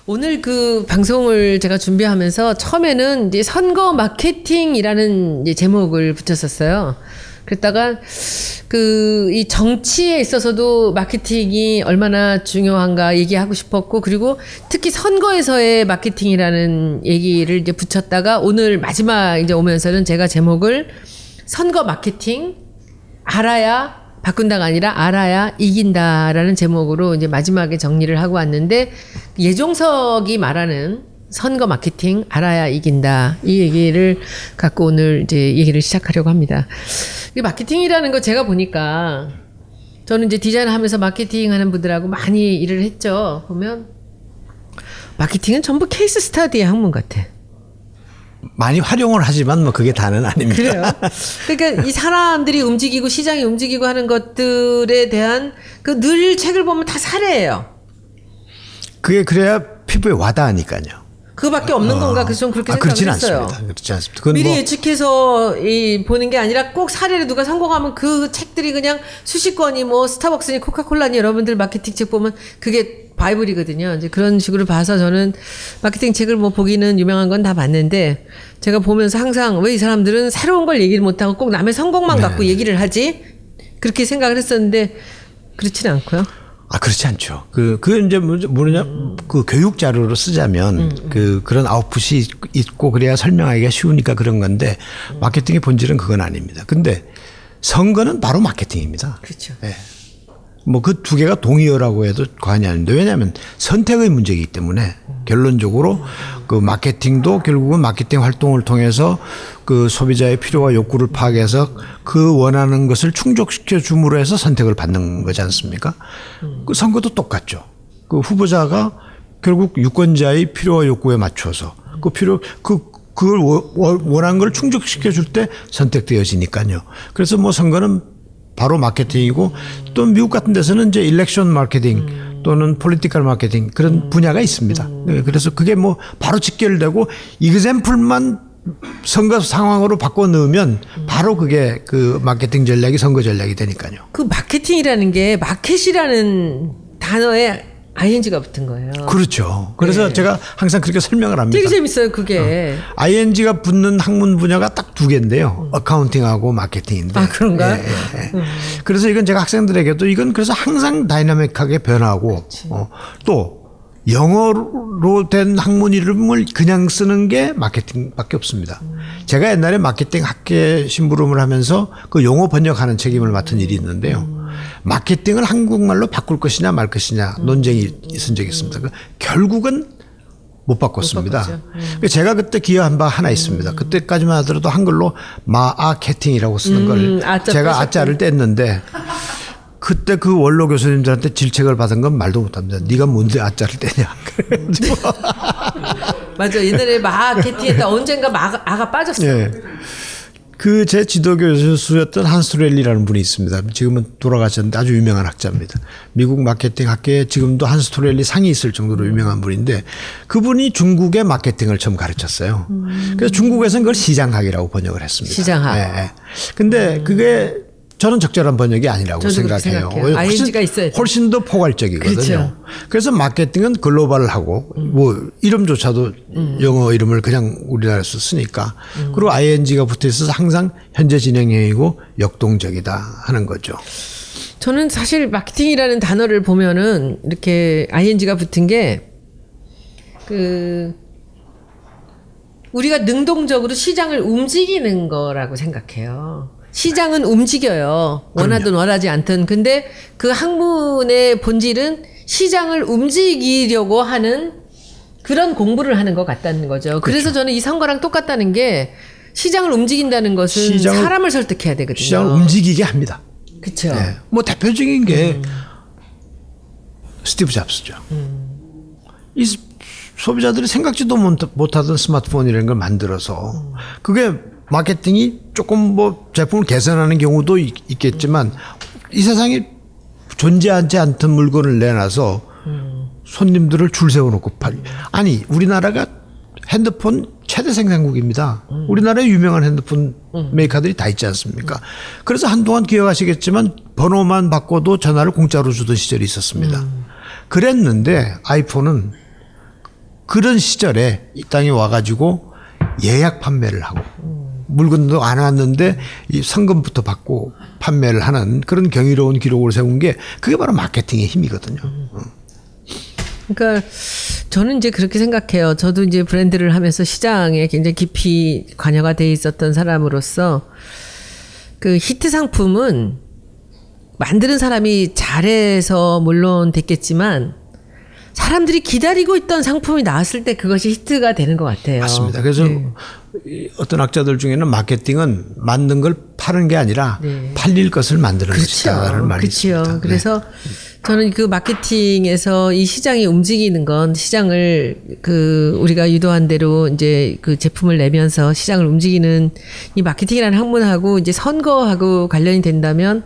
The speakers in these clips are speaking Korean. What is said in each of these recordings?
오늘 그 방송을 제가 준비하면서 처음에는 이제 선거 마케팅이라는 이제 제목을 붙였었어요. 그랬다가 이 정치에 있어서도 마케팅이 얼마나 중요한가 얘기하고 싶었고, 그리고 특히 선거에서의 마케팅이라는 얘기를 이제 붙였다가 오늘 마지막 이제 오면서는 제가 제목을 선거 마케팅 알아야 바꾼다가 아니라 알아야 이긴다라는 제목으로 이제 마지막에 정리를 하고 왔는데, 예종석이 말하는 선거 마케팅 알아야 이긴다, 이 얘기를 갖고 오늘 이제 얘기를 시작하려고 합니다. 이 마케팅이라는 거 제가 보니까, 저는 이제 디자인을 하면서 마케팅 하는 분들하고 많이 일을 했죠. 보면 마케팅은 전부 케이스 스터디의 학문 같아. 많이 활용을 하지만 뭐 그게 다는 아닙니다. 그래요. 그러니까 이 사람들이 움직이고 시장이 움직이고 하는 것들에 대한 그 늘 책을 보면 다 사례예요. 그게 그래야 피부에 와닿으니까요. 그거밖에 없는 건가? 그래서 좀 그렇게 그렇진 생각했어요. 않습니다. 그렇지 않습니다. 그건 미리 뭐 예측해서 보는 게 아니라 꼭 사례를 누가 성공하면 그 책들이 그냥 수십 권이 뭐 스타벅스니 코카콜라니 여러분들 마케팅 책 보면 그게 바이블이거든요. 이제 그런 식으로 봐서 저는 마케팅 책을 뭐 보기는 유명한 건 다 봤는데, 제가 보면서 항상 왜 이 사람들은 새로운 걸 얘기를 못하고 꼭 남의 성공만 갖고 얘기를 하지? 그렇게 생각을 했었는데 그렇지는 않고요. 그렇지 않죠. 그 이제 뭐냐, 그 교육 자료로 쓰자면 그런 아웃풋이 있고 그래야 설명하기가 쉬우니까 그런 건데, 마케팅의 본질은 그건 아닙니다. 근데 선거는 바로 마케팅입니다. 그렇죠. 네. 뭐 그 두 개가 동의어라고 해도 과언이 아닌데, 왜냐하면 선택의 문제이기 때문에 결론적으로 그 마케팅도 결국은 마케팅 활동을 통해서 그 소비자의 필요와 욕구를 파악해서 그 원하는 것을 충족시켜 줌으로 해서 선택을 받는 거지 않습니까? 그 선거도 똑같죠. 그 후보자가 결국 유권자의 필요와 욕구에 맞춰서 그걸 원하는 걸 충족시켜 줄 때 선택되어지니까요. 그래서 뭐 선거는 바로 마케팅이고, 또 미국 같은 데서는 이제 일렉션 마케팅 또는 폴리티컬 마케팅 그런 분야가 있습니다. 그래서 그게 뭐 바로 직결되고 이그샘플만 선거 상황으로 바꿔 넣으면 바로 그게 그 마케팅 전략이 선거 전략이 되니까요. 그 마케팅이라는 게 마켓이라는 단어에 ing가 붙은 거예요. 그렇죠. 그래서 네. 제가 항상 그렇게 설명을 합니다. 되게 재밌어요, 그게. ing가 붙는 학문 분야가 딱 두 개인데요. 어카운팅하고 마케팅인데. 그런가요? 그래서 이건 제가 학생들에게도 이건 그래서 항상 다이나믹하게 변하고, 또 영어로 된 학문 이름을 그냥 쓰는 게 마케팅밖에 없습니다. 제가 옛날에 마케팅 학계 심부름을 하면서 그 용어 번역하는 책임을 맡은 일이 있는데요. 마케팅을 한국말로 바꿀 것이냐 말 것이냐 논쟁이 있은 적이 있습니다. 결국은 못 바꿨습니다. 제가 그때 기여한 바 하나 있습니다. 그때까지만 하더라도 한글로 마케팅이라고 쓰는 걸 제가 아자를 뗐는데, 그때 그 원로 교수님들한테 질책을 받은 건 말도 못합니다. 네가 뭔데 아자를 떼냐. 맞아. 옛날에 마케팅했다 언젠가 아가 빠졌어요. 네. 그 제 지도 교수였던 한스토렐리라는 분이 있습니다. 지금은 돌아가셨는데 아주 유명한 학자입니다. 미국 마케팅 학계에 지금도 한스토렐리 상이 있을 정도로 유명한 분인데, 그분이 중국의 마케팅을 처음 가르쳤어요. 그래서 중국에서는 그걸 시장학이라고 번역을 했습니다. 시장학. 네. 근데 그게 저는 적절한 번역이 아니라고 생각해요. ing가 있어야 돼. 훨씬 더 포괄적이거든요. 그렇죠. 그래서 마케팅은 글로벌하고 뭐 이름조차도 영어 이름을 그냥 우리나라에서 쓰니까, 그리고 ing가 붙어 있어서 항상 현재 진행형이고 역동적이다 하는 거죠. 저는 사실 마케팅이라는 단어를 보면은 이렇게 ing가 붙은 게 우리가 능동적으로 시장을 움직이는 거라고 생각해요. 시장은 움직여요. 원하든 원하지 않든. 근데 그 학문의 본질은 시장을 움직이려고 하는 그런 공부를 하는 것 같다는 거죠. 그래서 저는 이 선거랑 똑같다는 게, 시장을 움직인다는 것은 사람을 설득해야 되거든요. 시장을 움직이게 합니다. 그렇죠. 네. 뭐 대표적인 게 스티브 잡스죠. 이 소비자들이 생각지도 못하던 스마트폰이라는 걸 만들어서, 그게 마케팅이 조금 뭐 제품을 개선하는 경우도 있겠지만, 이 세상에 존재하지 않던 물건을 내놔서 손님들을 줄 세워놓고 아니, 우리나라가 핸드폰 최대 생산국입니다. 우리나라에 유명한 핸드폰 메이커들이 다 있지 않습니까? 그래서 한동안 기억하시겠지만 번호만 바꿔도 전화를 공짜로 주던 시절이 있었습니다. 그랬는데 아이폰은 그런 시절에 이 땅에 와가지고 예약 판매를 하고 물건도 안 왔는데 이 성금부터 받고 판매를 하는 그런 경이로운 기록을 세운 게 그게 바로 마케팅의 힘이거든요. 그러니까 저는 이제 그렇게 생각해요. 저도 이제 브랜드를 하면서 시장에 굉장히 깊이 관여가 돼 있었던 사람으로서 그 히트 상품은 만드는 사람이 잘해서 물론 됐겠지만 사람들이 기다리고 있던 상품이 나왔을 때 그것이 히트가 되는 것 같아요. 맞습니다. 그래서 이 어떤 학자들 중에는 마케팅은 만든 걸 파는 게 아니라 팔릴 것을 만드는 것이다라는 말이 있습니다. 그렇죠. 그래서 저는 그 마케팅에서 이 시장이 움직이는 건 시장을 그 우리가 유도한 대로 이제 그 제품을 내면서 시장을 움직이는 이 마케팅이라는 학문하고 이제 선거하고 관련이 된다면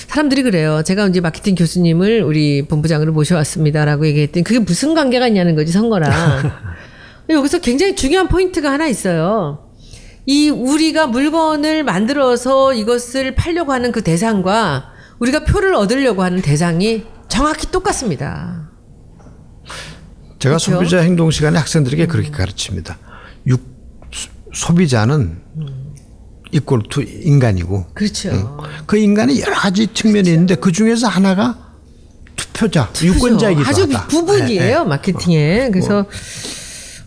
사람들이 그래요. 제가 이제 마케팅 교수님을 우리 본부장으로 모셔왔습니다라고 얘기했더니 그게 무슨 관계가 있냐는 거지 선거랑. 여기서 굉장히 중요한 포인트가 하나 있어요. 이 우리가 물건을 만들어서 이것을 팔려고 하는 그 대상과 우리가 표를 얻으려고 하는 대상이 정확히 똑같습니다. 제가 그렇죠? 소비자 행동 시간에 학생들에게 그렇게 가르칩니다. 소비자는 이꼴 투 인간이고 그렇죠. 그 인간이 여러 가지 측면이 있는데 그 중에서 하나가 투표자, 유권자이기도 아주 하다. 부분이에요. 마케팅에. 그래서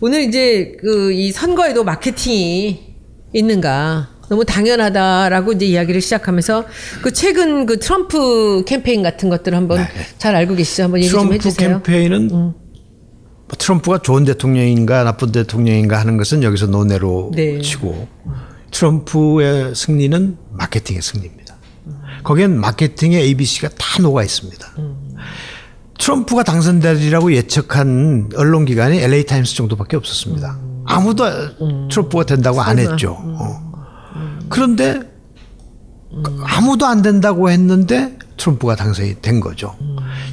오늘 이제 그 이 선거에도 마케팅이 있는가 너무 당연하다라고 이제 이야기를 시작하면서 그 최근 그 트럼프 캠페인 같은 것들을 한번 잘 알고 계시죠? 한번 얘기 좀 해주세요. 트럼프 캠페인은 뭐 트럼프가 좋은 대통령인가 나쁜 대통령인가 하는 것은 여기서 논외로 치고 트럼프의 승리는 마케팅의 승리입니다. 거기엔 마케팅의 ABC가 다 녹아 있습니다. 트럼프가 당선되리라고 예측한 언론기관이 LA타임스 정도밖에 없었습니다. 아무도 트럼프가 된다고 안 했죠. 그런데 아무도 안 된다고 했는데 트럼프가 당선이 된 거죠.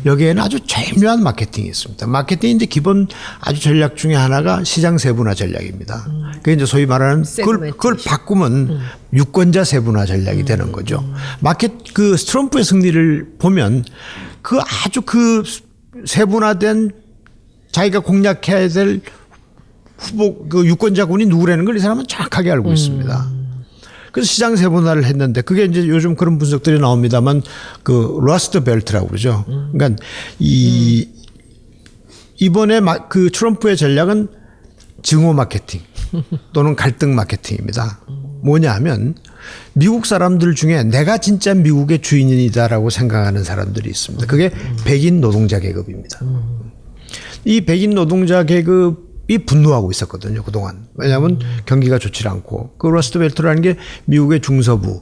여기에는 아주 절묘한 마케팅이 있습니다. 마케팅이 이제 기본 아주 전략 중에 하나가 시장 세분화 전략입니다. 그게 이제 소위 말하는 그걸 바꾸면 유권자 세분화 전략이 되는 거죠. 그 트럼프의 승리를 보면 그 아주 그 세분화된 자기가 공략해야 될 후보 그 유권자군이 누구라는 걸 이 사람은 정확하게 알고 있습니다. 그래서 시장 세분화를 했는데 그게 이제 요즘 그런 분석들이 나옵니다만 그 러스트 벨트라고 그러죠. 그러니까 이번에 그 트럼프의 전략은 증오 마케팅 또는 갈등 마케팅입니다. 뭐냐 하면 미국 사람들 중에 내가 진짜 미국의 주인이다라고 생각하는 사람들이 있습니다. 그게 백인 노동자 계급입니다. 이 백인 노동자 계급이 분노하고 있었거든요, 그동안. 왜냐하면 경기가 좋지 않고. 그 러스트 벨트라는 게 미국의 중서부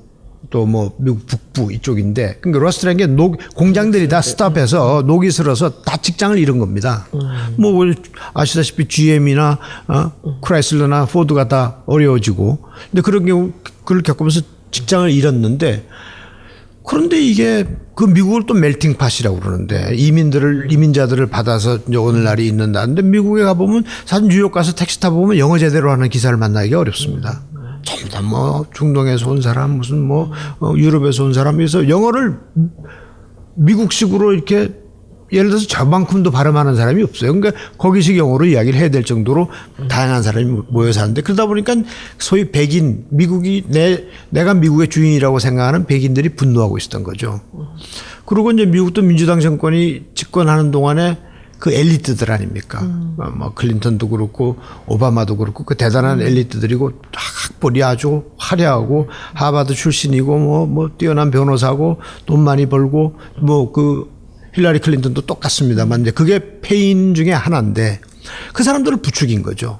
또 뭐 미국 북부 이쪽인데 그러니까 러스트라는 게 공장들이 다 스탑해서 녹이 슬어서 다 직장을 잃은 겁니다. 뭐 아시다시피 GM이나 크라이슬러나 포드가 다 어려워지고 근데 그런 경우 그걸 겪으면서 직장을 잃었는데 그런데 이게 그 미국을 또 멜팅팟이라고 그러는데 이민자들을 받아서 이제 오늘날이 있는다는데 미국에 가보면 사실 뉴욕 가서 택시 타보면 영어 제대로 하는 기사를 만나기가 어렵습니다. 전부 다 뭐 중동에서 온 사람 무슨 뭐 유럽에서 온 사람에서 영어를 미국식으로 이렇게 예를 들어서 저만큼도 발음하는 사람이 없어요. 그러니까 거기식 영어로 이야기를 해야 될 정도로 다양한 사람이 모여 사는데 그러다 보니까 소위 백인 미국이 내가 미국의 주인이라고 생각하는 백인들이 분노하고 있었던 거죠. 그리고 이제 미국도 민주당 정권이 집권하는 동안에 그 엘리트들 아닙니까? 뭐 클린턴도 그렇고 오바마도 그렇고 그 대단한 엘리트들이고 학벌이 아주 화려하고 하버드 출신이고 뭐 뛰어난 변호사고 돈 많이 벌고 뭐 그 힐러리 클린턴도 똑같습니다만 이제 그게 패인 중에 하나인데 그 사람들을 부추긴 거죠.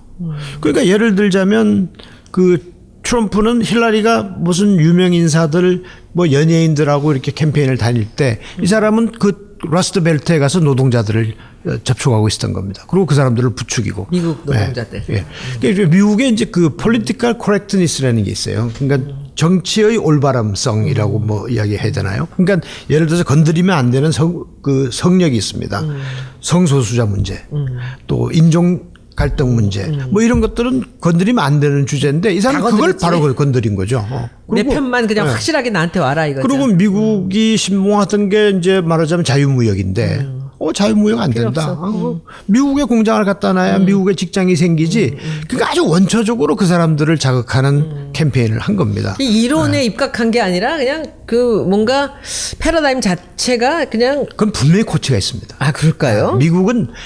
그러니까 예를 들자면 그 트럼프는 힐러리가 무슨 유명 인사들 뭐 연예인들하고 이렇게 캠페인을 다닐 때 이 사람은 그 러스트 벨트에 가서 노동자들을 접촉하고 있었던 겁니다. 그리고 그 사람들을 부추기고 미국 노동자들. 예. 그러니까 미국에 이제 그 political correctness라는 게 있어요. 그러니까 정치의 올바름성이라고 뭐 이야기해야 되나요? 그러니까 예를 들어서 건드리면 안 되는 그 성역이 있습니다. 성소수자 문제, 또 인종 갈등 문제, 뭐 이런 것들은 건드리면 안 되는 주제인데 이 사람은 그걸 바로 건드린 거죠. 내 편만 그냥 확실하게 나한테 와라 이거죠. 그리고 미국이 신봉하던 게 이제 말하자면 자유무역인데 자유무역 안 필요 된다. 없어. 미국에 공장을 갖다 놔야 미국에 직장이 생기지. 그러니까 아주 원초적으로 그 사람들을 자극하는 캠페인을 한 겁니다. 이 이론에 입각한 게 아니라 그냥 그 뭔가 패러다임 자체가 그냥 그건 분명히 코치가 있습니다. 그럴까요?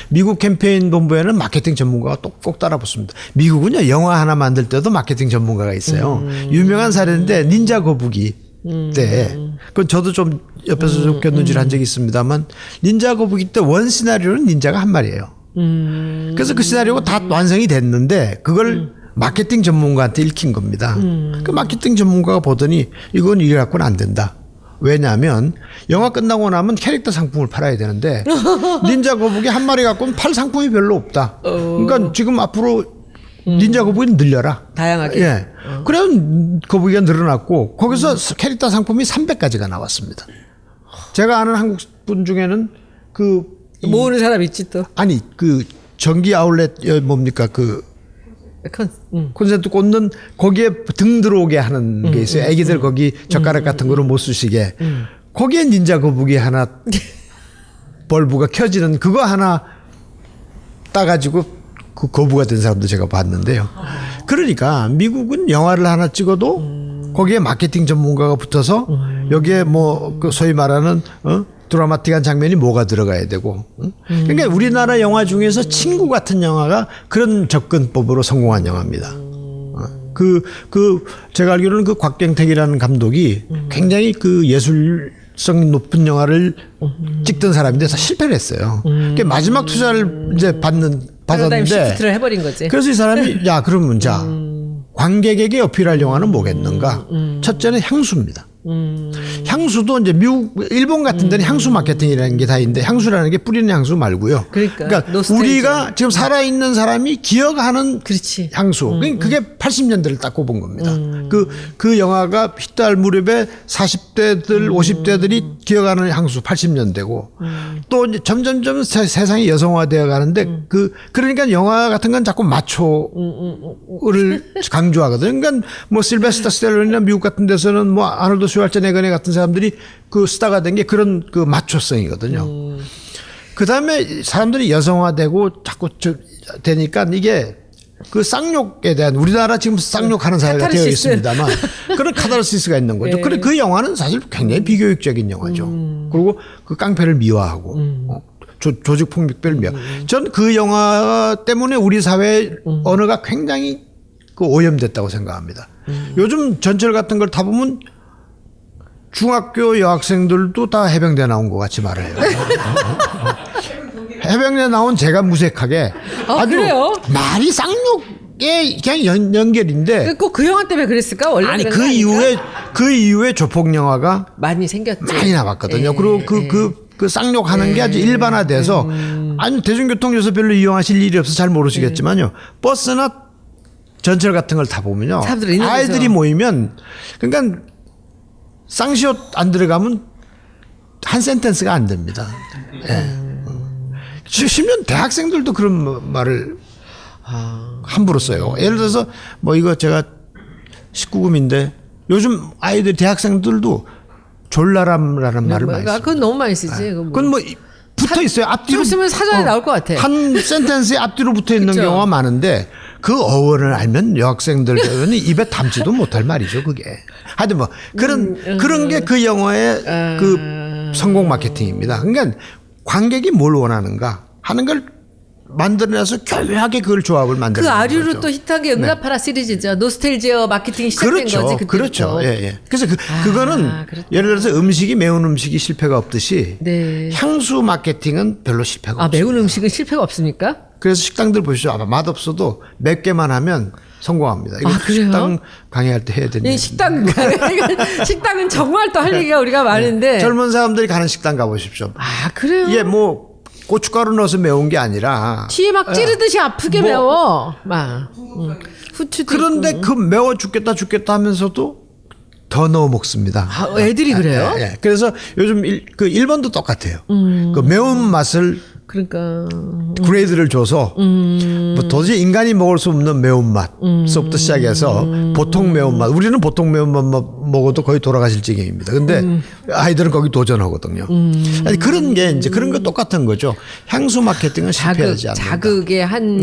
미국 캠페인 본부에는 마케팅 전문가가 꼭 따라 붙습니다. 미국은요, 영화 하나 만들 때도 마케팅 전문가가 있어요. 유명한 사례인데 닌자 거북이 때, 그건 저도 좀 옆에서 좀 견눈질 한 적이 있습니다만, 닌자 거북이 때 원 시나리오는 닌자가 한 마리예요. 그래서 그 시나리오가 다 완성이 됐는데 그걸 마케팅 전문가한테 읽힌 겁니다. 그 마케팅 전문가가 보더니 이건 이래 갖고는 안 된다. 왜냐하면 영화 끝나고 나면 캐릭터 상품을 팔아야 되는데 닌자 거북이 한 마리 갖고는 팔 상품이 별로 없다. 그러니까 지금 앞으로 닌자 거북이는 늘려라. 다양하게. 예. 그래야 거북이가 늘어났고 거기서 캐릭터 상품이 300가지가 나왔습니다. 제가 아는 한국 분 중에는 모으는 사람 있지 또. 아니 그 전기 아울렛 뭡니까 그 콘센트 꽂는 거기에 등 들어오게 하는 게 있어요. 애기들 거기 젓가락 같은 거로 못 쓰시게. 거기에 닌자 거북이 하나 벌브가 켜지는 그거 하나 따가지고 그 거부가 된 사람도 제가 봤는데요. 그러니까 미국은 영화를 하나 찍어도 거기에 마케팅 전문가가 붙어서 여기에 뭐 그 소위 말하는 드라마틱한 장면이 뭐가 들어가야 되고. 그러니까 우리나라 영화 중에서 친구 같은 영화가 그런 접근법으로 성공한 영화입니다. 제가 알기로는 그 곽경택이라는 감독이 굉장히 그 예술성 높은 영화를 찍던 사람인데 다 실패를 했어요. 그러니까 마지막 투자를 이제 받았는데 시프트를 해버린 거지. 그래서 이 사람이 야 그러면 자 관객에게 어필할 영화는 뭐겠는가? 첫째는 향수입니다. 향수도 이제 일본 같은 데는 향수 마케팅이라는 게 다 있는데 향수라는 게 뿌리는 향수 말고요. 그러니까 우리가 지금 살아있는 사람이 기억하는 그렇지. 향수. 그게 80년대를 딱 꼽은 겁니다. 그 영화가 히트할 무렵에 40대들, 50대들이 기억하는 향수 80년대고 또 이제 점점점 세상이 여성화되어 가는데 그러니까 영화 같은 건 자꾸 마초를 강조하거든요. 그러니까 뭐 실베스터 스텔론이나 미국 같은 데서는 뭐 아놀드 슈왈제네거네 같은 사람들이 그 스타가 된 게 그런 그 마초성이거든요. 그 다음에 사람들이 여성화되고 자꾸 되니까 이게 그 쌍욕에 대한 우리나라 지금 쌍욕하는 사회가 되어 있습니다만 그런 카타르시스가 있는 거죠. 네. 그 영화는 사실 굉장히 비교육적인 영화죠. 그리고 그 깡패를 미화하고 조직 폭력배를 미화. 전 그 영화 때문에 우리 사회 언어가 굉장히 그 오염됐다고 생각합니다. 요즘 전철 같은 걸 타보면 중학교 여학생들도 다 해병대 나온 것 같이 말해요. 해병대 나온 제가 무색하게 아주 그래요? 말이 쌍욕에 그냥 연결인데 꼭 그 영화 때문에 그랬을까? 원래 아니 그런 그 거 아닌가? 이후에 조폭 영화가 많이 생겼죠. 많이 나왔거든요. 그리고 그 쌍욕하는 게 아주 일반화돼서 아니 대중교통 요새 별로 이용하실 일이 없어서 잘 모르시겠지만요. 버스나 전철 같은 걸 타보면요. 아이들이 모이면 그러니까 쌍시옷 안 들어가면 한 센텐스가 안 됩니다. 심지어 대학생들도 그런 말을 함부로 써요. 예를 들어서 뭐 이거 제가 19금인데 요즘 아이들 대학생들도 졸라람이라는 말을 많이 써요. 그건 너무 많이 쓰지. 그건 뭐 붙어 있어요. 앞뒤로 쓰면 사전에 나올 것 같아. 한 센텐스에 앞뒤로 붙어 있는 그쵸? 경우가 많은데 그 어원을 알면 여학생들은 입에 담지도 못할 말이죠, 그게. 하여튼 뭐 그런 게 그 영화의 그 성공 마케팅입니다. 그러니까 관객이 뭘 원하는가 하는 걸 만들어내서 교묘하게 그걸 조합을 만들어. 그 아류로 또 히트한 게 응답하라 시리즈죠. 노스텔지어 마케팅이 시작된 그렇죠. 거지. 그때부터. 그렇죠. 예. 그래서 그거는 그렇죠. 예를 들어서 음식이 매운 음식이 실패가 없듯이 네. 향수 마케팅은 별로 실패가 없어요. 매운 음식은 실패가 없습니까? 그래서 식당들 보시죠. 아마 맛없어도 맵게만 하면 성공합니다. 이거 그래요? 식당 강의할 때 해야 되는. 식당은 정말 또 할 얘기가 우리가 많은데. 젊은 사람들이 가는 식당 가보십시오. 그래요? 이게 뭐 고춧가루 넣어서 매운 게 아니라 뒤에 막 찌르듯이 아프게 매워. 후추도 그런데 있고. 그 매워 죽겠다 하면서도 더 넣어 먹습니다. 애들이 그래요? 예. 그래서 요즘 일본도 똑같아요. 그 매운 맛을 그러니까 그레이드를 줘서 뭐 도저히 인간이 먹을 수 없는 매운맛부터 시작해서 보통 매운맛, 우리는 보통 매운맛 먹어도 거의 돌아가실 지경입니다. 근데 아이들은 거기 도전하거든요. 아니 그런 게 이제 그런 거 똑같은 거죠. 향수 마케팅은 실패하지 않는다. 자극의 한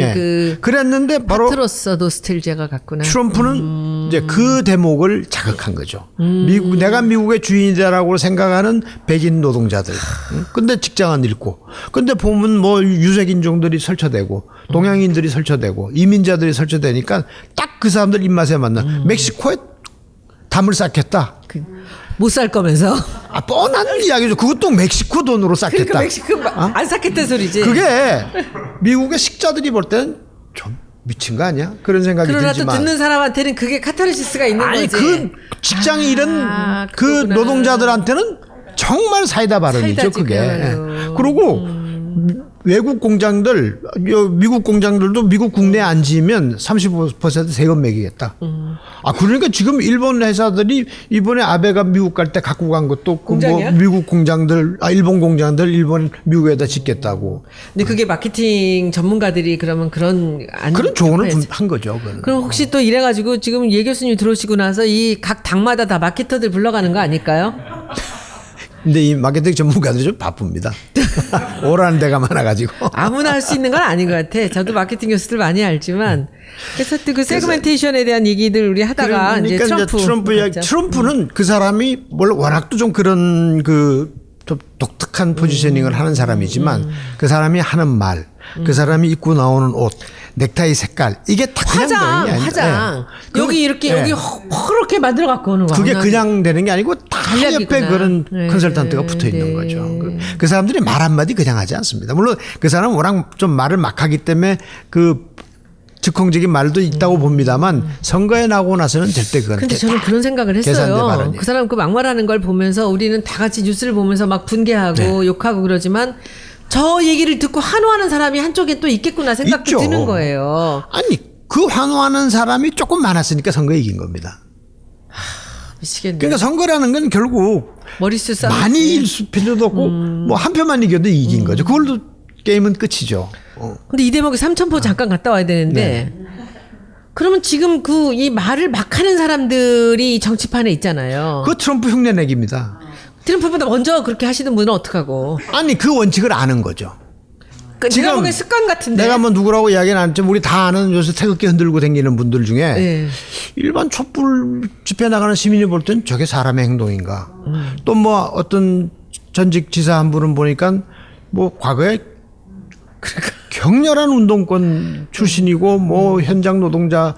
그랬는데 바로 파트로서 노스텔지아가 갔구나. 트럼프는 이제 그 대목을 자극한 거죠. 내가 미국의 주인이다라고 생각하는 백인 노동자들. 근데 직장은 잃고. 근데 보면 뭐 유색 인종들이 설쳐되고 동양인들이 설쳐되고 이민자들이 설쳐되니까 딱 그 사람들 입맛에 맞나. 멕시코에 담을 쌓겠다. 못 살 거면서. 아, 뻔한 이야기죠. 그것도 멕시코 돈으로 쌓겠다. 그러니까 멕시코 안 샀겠다는 소리지. 그게 미국의 식자들이 볼 때는 좀 미친 거 아니야? 그런 생각이 그러나 들지만. 또 듣는 사람한테는 그게 카타르시스가 있는 아니 거지. 그 직장이 잃은 그 그렇구나. 노동자들한테는 정말 사이다 발언이죠. 사이다지, 그게. 그야말로. 그리고 외국 공장들, 미국 공장들도 미국 국내에 안 지으면 35% 세금 매기겠다. 아, 그러니까 지금 일본 회사들이 이번에 아베가 미국 갈 때 갖고 간 것도 그 뭐 공장이야? 미국 공장들, 일본 공장들 일본 미국에다 짓겠다고. 근데 그게 마케팅 전문가들이 그러면 그런 조언을 해야지. 한 거죠. 그거는. 그럼 혹시 또 이래가지고 지금 예 교수님 들어오시고 나서 이 각 당마다 다 마케터들 불러가는 거 아닐까요? 근데 이 마케팅 전문가들이 좀 바쁩니다. 오라는 데가 많아가지고. 아무나 할 수 있는 건 아닌 것 같아. 저도 마케팅 교수들 많이 알지만. 그래서 또 그 세그멘테이션에 대한 얘기들 우리 하다가 이제 트럼프 이야기, 트럼프는 그 사람이 물론 워낙 또 좀 그런 그 좀 독특한 포지셔닝을 하는 사람이지만 그 사람이 하는 말, 그 사람이 입고 나오는 옷, 넥타이 색깔 이게 다 그냥 되는 게 아니다. 화장. 예. 여기 이렇게 여기 허렇게 만들어 갖고 오는 거야. 그게 그냥 되는 게 아니고 다 전략이구나. 옆에 그런 네. 컨설턴트가 붙어 있는 네. 거죠. 그 사람들이 말 한마디 그냥 하지 않습니다. 물론 그 사람은 워낙 좀 말을 막 하기 때문에 그 즉흥적인 말도 있다고 봅니다만 선거에 나오고 나서는 절대 그건 근데 저는 그런 생각을 계산된 했어요. 발언이에요. 그 사람 그 막말하는 걸 보면서 우리는 다 같이 뉴스를 보면서 막 분개하고 욕하고 그러지만 저 얘기를 듣고 환호하는 사람이 한쪽에 또 있겠구나 생각도 있죠. 드는 거예요. 아니 그 환호하는 사람이 조금 많았으니까 선거에 이긴 겁니다. 미치겠네. 그러니까 선거라는 건 결국 머릿수 싸움. 많이 이길 필요도 없고 뭐 한 표만 이겨도 이긴 거죠. 그걸로 게임은 끝이죠. 근데 이 대목에 삼천포 잠깐 갔다 와야 되는데 그러면 지금 그 이 말을 막 하는 사람들이 정치판에 있잖아요. 그 트럼프 흉내내기입니다. 트럼프보다 먼저 그렇게 하시는 분은 어떡하고. 아니 그 원칙을 아는 거죠. 그 지금 내가 보기엔 습관 같은데. 내가 뭐 누구라고 이야기는 안 했지만 우리 다 아는 요새 태극기 흔들고 다니는 분들 중에 네. 일반 촛불 집회 나가는 시민이 볼 땐 저게 사람의 행동인가. 또 뭐 어떤 전직 지사 한 분은 보니까 뭐 과거에 격렬한 운동권 출신이고 뭐 현장 노동자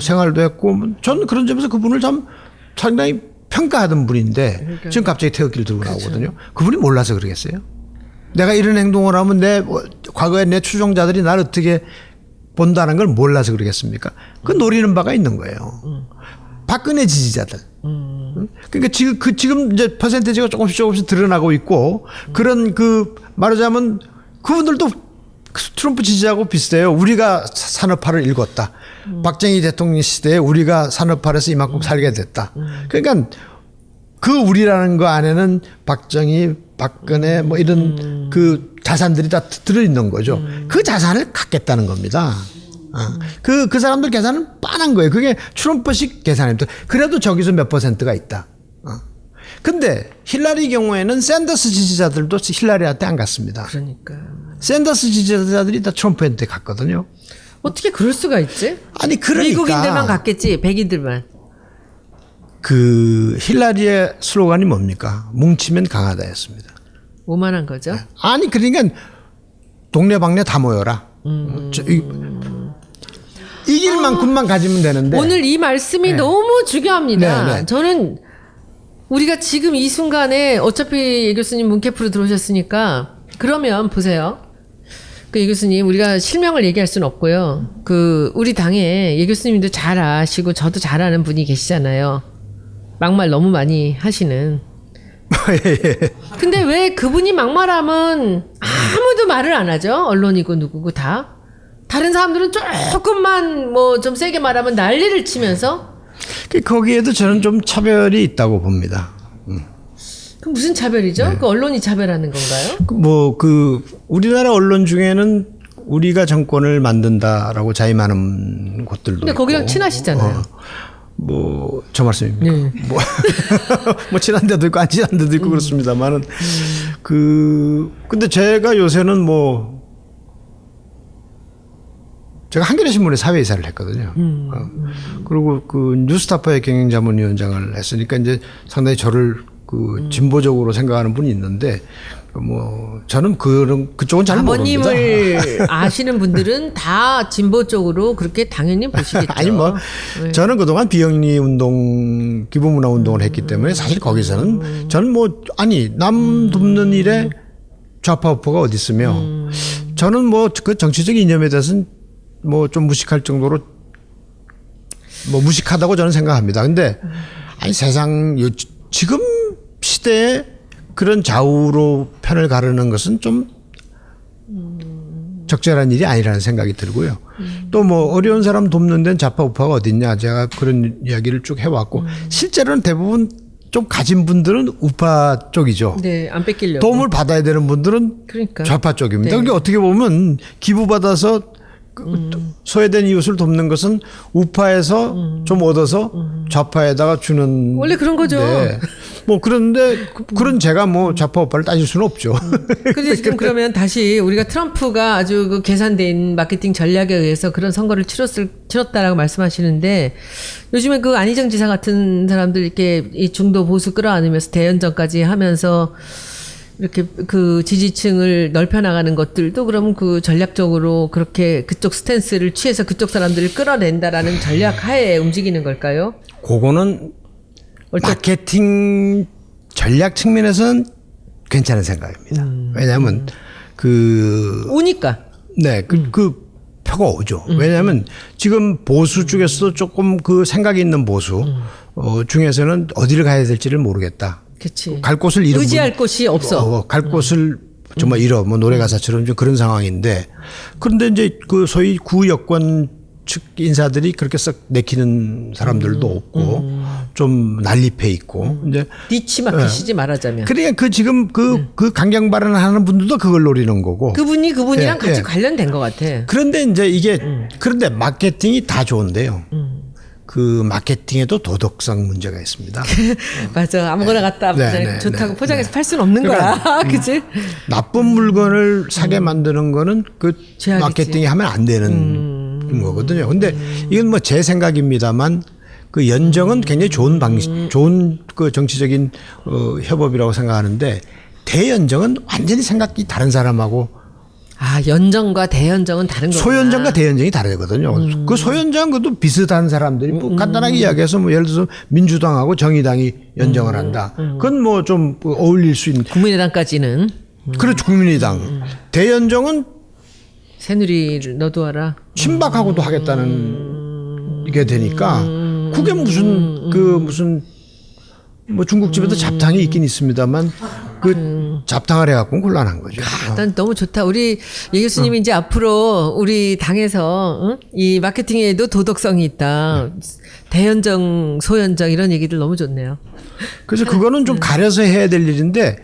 생활도 했고 저는 그런 점에서 그분을 참 상당히 평가하던 분인데 지금 갑자기 태극기를 들고 나오거든요. 그분이 몰라서 그러겠어요? 내가 이런 행동을 하면 과거에 내 추종자들이 나를 어떻게 본다는 걸 몰라서 그러겠습니까? 그 노리는 바가 있는 거예요. 박근혜 지지자들. 그러니까 지금 이제 퍼센테이지가 조금씩 드러나고 있고 그런 그 말하자면 그분들도 트럼프 지지하고 비슷해요. 우리가 산업화를 읽었다. 박정희 대통령 시대에 우리가 산업화에서 이만큼 살게 됐다. 그러니까 그 우리라는 거 안에는 박정희, 박근혜 뭐 이런 그 자산들이 다 들어있는 거죠. 그 자산을 갖겠다는 겁니다. 그 사람들 계산은 빤한 거예요. 그게 트럼프식 계산입니다. 그래도 저기서 몇 퍼센트가 있다. 근데 힐러리 경우에는 샌더스 지지자들도 힐러리한테 안 갔습니다. 그러니까. 샌더스 지지자들이 다 트럼프한테 갔거든요. 어떻게 그럴 수가 있지? 아니 그러니까 미국인들만 갔겠지. 백인들만. 그 힐러리의 슬로건이 뭡니까? 뭉치면 강하다였습니다. 오만한 거죠. 아니 그러니까 동네방네 다 모여라. 이길 만큼만 가지면 되는데 오늘 이 말씀이 너무 중요합니다. 네, 네. 저는 우리가 지금 이 순간에 어차피 예 교수님 문캠프로 들어오셨으니까 그러면 보세요. 그 예 교수님 우리가 실명을 얘기할 수는 없고요. 그 우리 당에 예 교수님도 잘 아시고 저도 잘 아는 분이 계시잖아요. 막말 너무 많이 하시는. 근데 왜 그분이 막말하면 아무도 말을 안 하죠? 언론이고 누구고 다. 다른 사람들은 조금만 뭐 좀 세게 말하면 난리를 치면서 거기에도 저는 좀 차별이 있다고 봅니다. 그 무슨 차별이죠? 그 언론이 차별하는 건가요? 뭐 우리나라 언론 중에는 우리가 정권을 만든다라고 자임하는 곳들도 근데 있고. 거기랑 친하시잖아요. 뭐 저 말씀입니까? 네. 뭐 친한 데도 있고 안 친한 데도 있고 그렇습니다만은 근데 제가 요새는 뭐 제가 한겨레 신문에 사회이사를 했거든요. 그리고 그 뉴스타파의 경영자문위원장을 했으니까 이제 상당히 저를 진보적으로 생각하는 분이 있는데 뭐 저는 그쪽은 잘 모릅니다. 아버님을 아시는 분들은 다 진보 쪽으로 그렇게 당연히 보시겠죠. 아니 뭐 저는 그동안 비영리 운동 기부문화 운동을 했기 때문에 사실 거기서는 저는 뭐 남 돕는 일에 좌파 우파가 어디 있으며 저는 뭐 그 정치적 이념에 대해서는 뭐 좀 무식할 정도로 뭐 무식하다고 저는 생각합니다. 근데 아니 지금 시대에 그런 좌우로 편을 가르는 것은 좀 적절한 일이 아니라는 생각이 들고요. 또 뭐 어려운 사람 돕는 데는 좌파 우파가 어딨냐 제가 그런 이야기를 쭉 해왔고 실제로는 대부분 좀 가진 분들은 우파 쪽이죠. 네, 안 뺏기려고. 도움을 받아야 되는 분들은 그러니까. 좌파 쪽입니다. 네. 그러니까 어떻게 보면 기부받아서 소외된 이웃을 돕는 것은 우파에서 좀 얻어서 좌파에다가 주는. 원래 그런 거죠. 네. 뭐 그런데 그런 제가 뭐 좌파 우파를 따질 수는 없죠. 근데 지금 그러면 다시 우리가 트럼프가 아주 그 계산된 마케팅 전략에 의해서 그런 선거를 치렀다라고 말씀하시는데 요즘에 그 안희정 지사 같은 사람들 이렇게 이 중도 보수 끌어안으면서 대연정까지 하면서 이렇게 그 지지층을 넓혀 나가는 것들도 그럼 그 전략적으로 그렇게 그쪽 스탠스를 취해서 그쪽 사람들을 끌어낸다라는 전략 하에 움직이는 걸까요? 그거는 마케팅 전략 측면에서는 괜찮은 생각입니다. 왜냐하면 오니까. 네, 그 표가 오죠. 왜냐하면 지금 보수 쪽에서도 조금 그 생각이 있는 보수 중에서는 어디를 가야 될지를 모르겠다. 그치. 갈 곳을 잃은 의지할 곳이 없어. 갈 곳을 정말 잃어. 뭐 노래 가사처럼 좀 그런 상황인데 그런데 이제 그 소위 구여권 측 인사들이 그렇게 썩 내키는 사람들도 없고 좀 난립해 있고 이제 니치 마켓이지 말하자면. 그러니까 지금 그 강경 발언하는 분들도 그걸 노리는 거고. 그분이랑 예, 같이 예. 관련된 것 같아. 그런데 이제 이게 그런데 마케팅이 다 좋은데요. 그 마케팅에도 도덕성 문제가 있습니다. 맞아. 아무거나 갖다 네, 좋다고 네, 포장해서 네. 팔 수는 없는 그러니까, 거야. 그치? 나쁜 물건을 사게 만드는 거는 그 제약이지. 마케팅이 하면 안 되는 거거든요. 근데 이건 뭐 제 생각입니다만 그 연정은 굉장히 좋은 방식, 좋은 그 정치적인 협업이라고 생각하는데 대연정은 완전히 생각이 다른 사람하고 아, 연정과 대연정은 다른 거구나. 소연정과 대연정이 다르거든요. 그 소연정 그것도 비슷한 사람들이 뭐 간단하게 이야기해서 뭐 예를 들어서 민주당하고 정의당이 연정을 한다. 그건 뭐 좀 어울릴 수 있는. 국민의당까지는 그렇죠. 국민의당. 대연정은 새누리를 너도 알아. 친박하고도 하겠다는 게 되니까 그게 무슨 뭐 중국집에도 잡탕이 있긴 있습니다만 그 잡탕을 해갖고는 곤란한 거죠. 난 너무 좋다. 우리 예 교수님이 이제 앞으로 우리 당에서 이 마케팅에도 도덕성이 있다. 대연정, 소연정 이런 얘기들 너무 좋네요. 그래서 그거는 좀 가려서 해야 될 일인데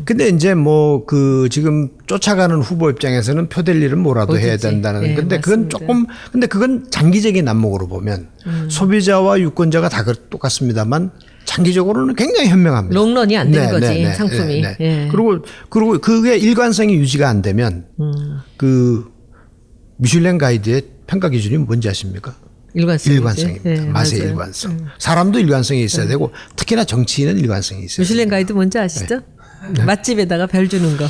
근데 이제 뭐 그 지금 쫓아가는 후보 입장에서는 표될 일은 뭐라도 해야 어디지? 된다는 네, 근데 그건 맞습니다. 조금 근데 그건 장기적인 안목으로 보면 소비자와 유권자가 다 똑같습니다만 장기적으로는 굉장히 현명합니다. 롱런이 안 되는 거지, 상품이. 예. 그리고 그게 일관성이 유지가 안 되면 그 미슐랭 가이드의 평가 기준이 뭔지 아십니까? 일관성입니다. 네, 맛의 맞아요. 일관성. 사람도 일관성이 있어야 되고 특히나 정치인은 일관성이 있어야 돼요. 미슐랭 가이드 뭔지 아시죠? 맛집에다가 별 주는 거.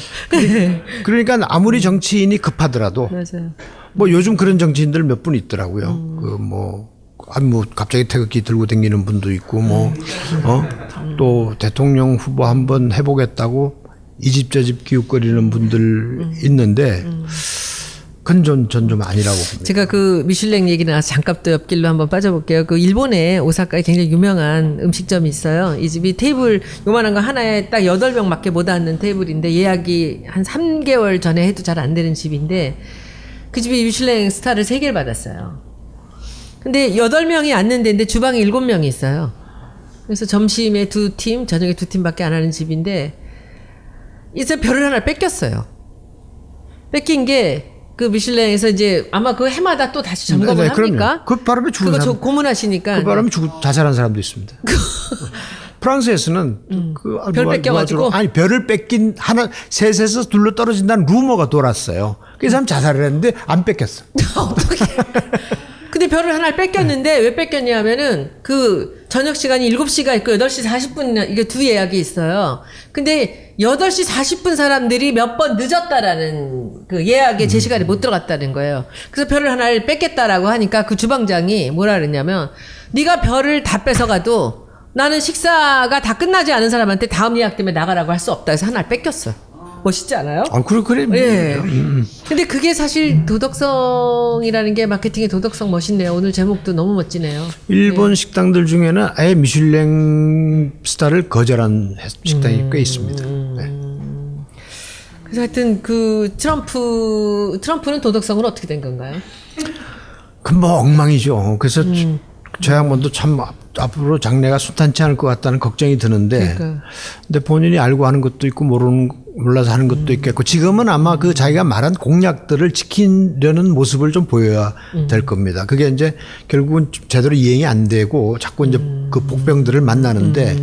그러니까 아무리 정치인이 급하더라도 맞아요. 뭐 요즘 그런 정치인들 몇 분 있더라고요. 뭐 갑자기 태극기 들고 다니는 분도 있고 또 대통령 후보 한번 해보겠다고 이 집 저 집 기웃거리는 분들 있는데 그건 전 좀 아니라고 봅니다. 제가 그 미슐랭 얘기 나와서 잠깐 또 옆길로 한번 빠져볼게요. 그 일본에 오사카에 굉장히 유명한 음식점이 있어요. 이 집이 테이블 요만한 거 하나에 딱 8명밖에 못 앉는 테이블인데 예약이 한 3개월 전에 해도 잘 안 되는 집인데 그 집이 미슐랭 스타를 3개를 받았어요. 근데 8명이 앉는 데인데 주방에 7명이 있어요. 그래서 점심에 2팀, 저녁에 2팀밖에 안 하는 집인데 이제 별을 하나 뺏겼어요. 뺏긴 게 그 미슐랭에서 이제 아마 그 해마다 또 다시 점검을 합니까? 그 바람에 죽은 그거 사람. 고문하시니까. 그 바람에 자살한 사람도 있습니다. 프랑스에서는 별 뺏겨가지고 아니 별을 뺏긴 하나 셋에서 둘러 떨어진다는 루머가 돌았어요. 그 사람 자살을 했는데 안 뺏겼어. 어떻게? 근데 별을 하나를 뺏겼는데 왜 뺏겼냐면은 그 저녁 시간이 7시가 있고 8시 40분 이게 두 예약이 있어요. 근데 8시 40분 사람들이 몇 번 늦었다라는 그 예약에 제 시간에 못 들어갔다는 거예요. 그래서 별을 하나를 뺏겠다라고 하니까 그 주방장이 뭐라 그랬냐면 네가 별을 다 뺏어가도 나는 식사가 다 끝나지 않은 사람한테 다음 예약 때문에 나가라고 할 수 없다 해서 하나를 뺏겼어요. 멋있지 않아요? 그래. 예. 근데 그게 사실 도덕성이라는 게 마케팅의 도덕성 멋있네요. 오늘 제목도 너무 멋지네요. 일본 식당들 중에는 아예 미슐랭 스타를 거절한 식당이 꽤 있습니다. 네. 그래서 하여튼 그 트럼프는 도덕성은 어떻게 된 건가요? 그 뭐 엉망이죠. 그래서 저 양반도 참 앞으로 장래가 순탄치 않을 것 같다는 걱정이 드는데, 그러니까. 근데 본인이 알고 하는 것도 있고 몰라서 하는 것도 있겠고, 지금은 아마 그 자기가 말한 공약들을 지키려는 모습을 좀 보여야 될 겁니다. 그게 이제 결국은 제대로 이행이 안 되고 자꾸 이제 그 복병들을 만나는데,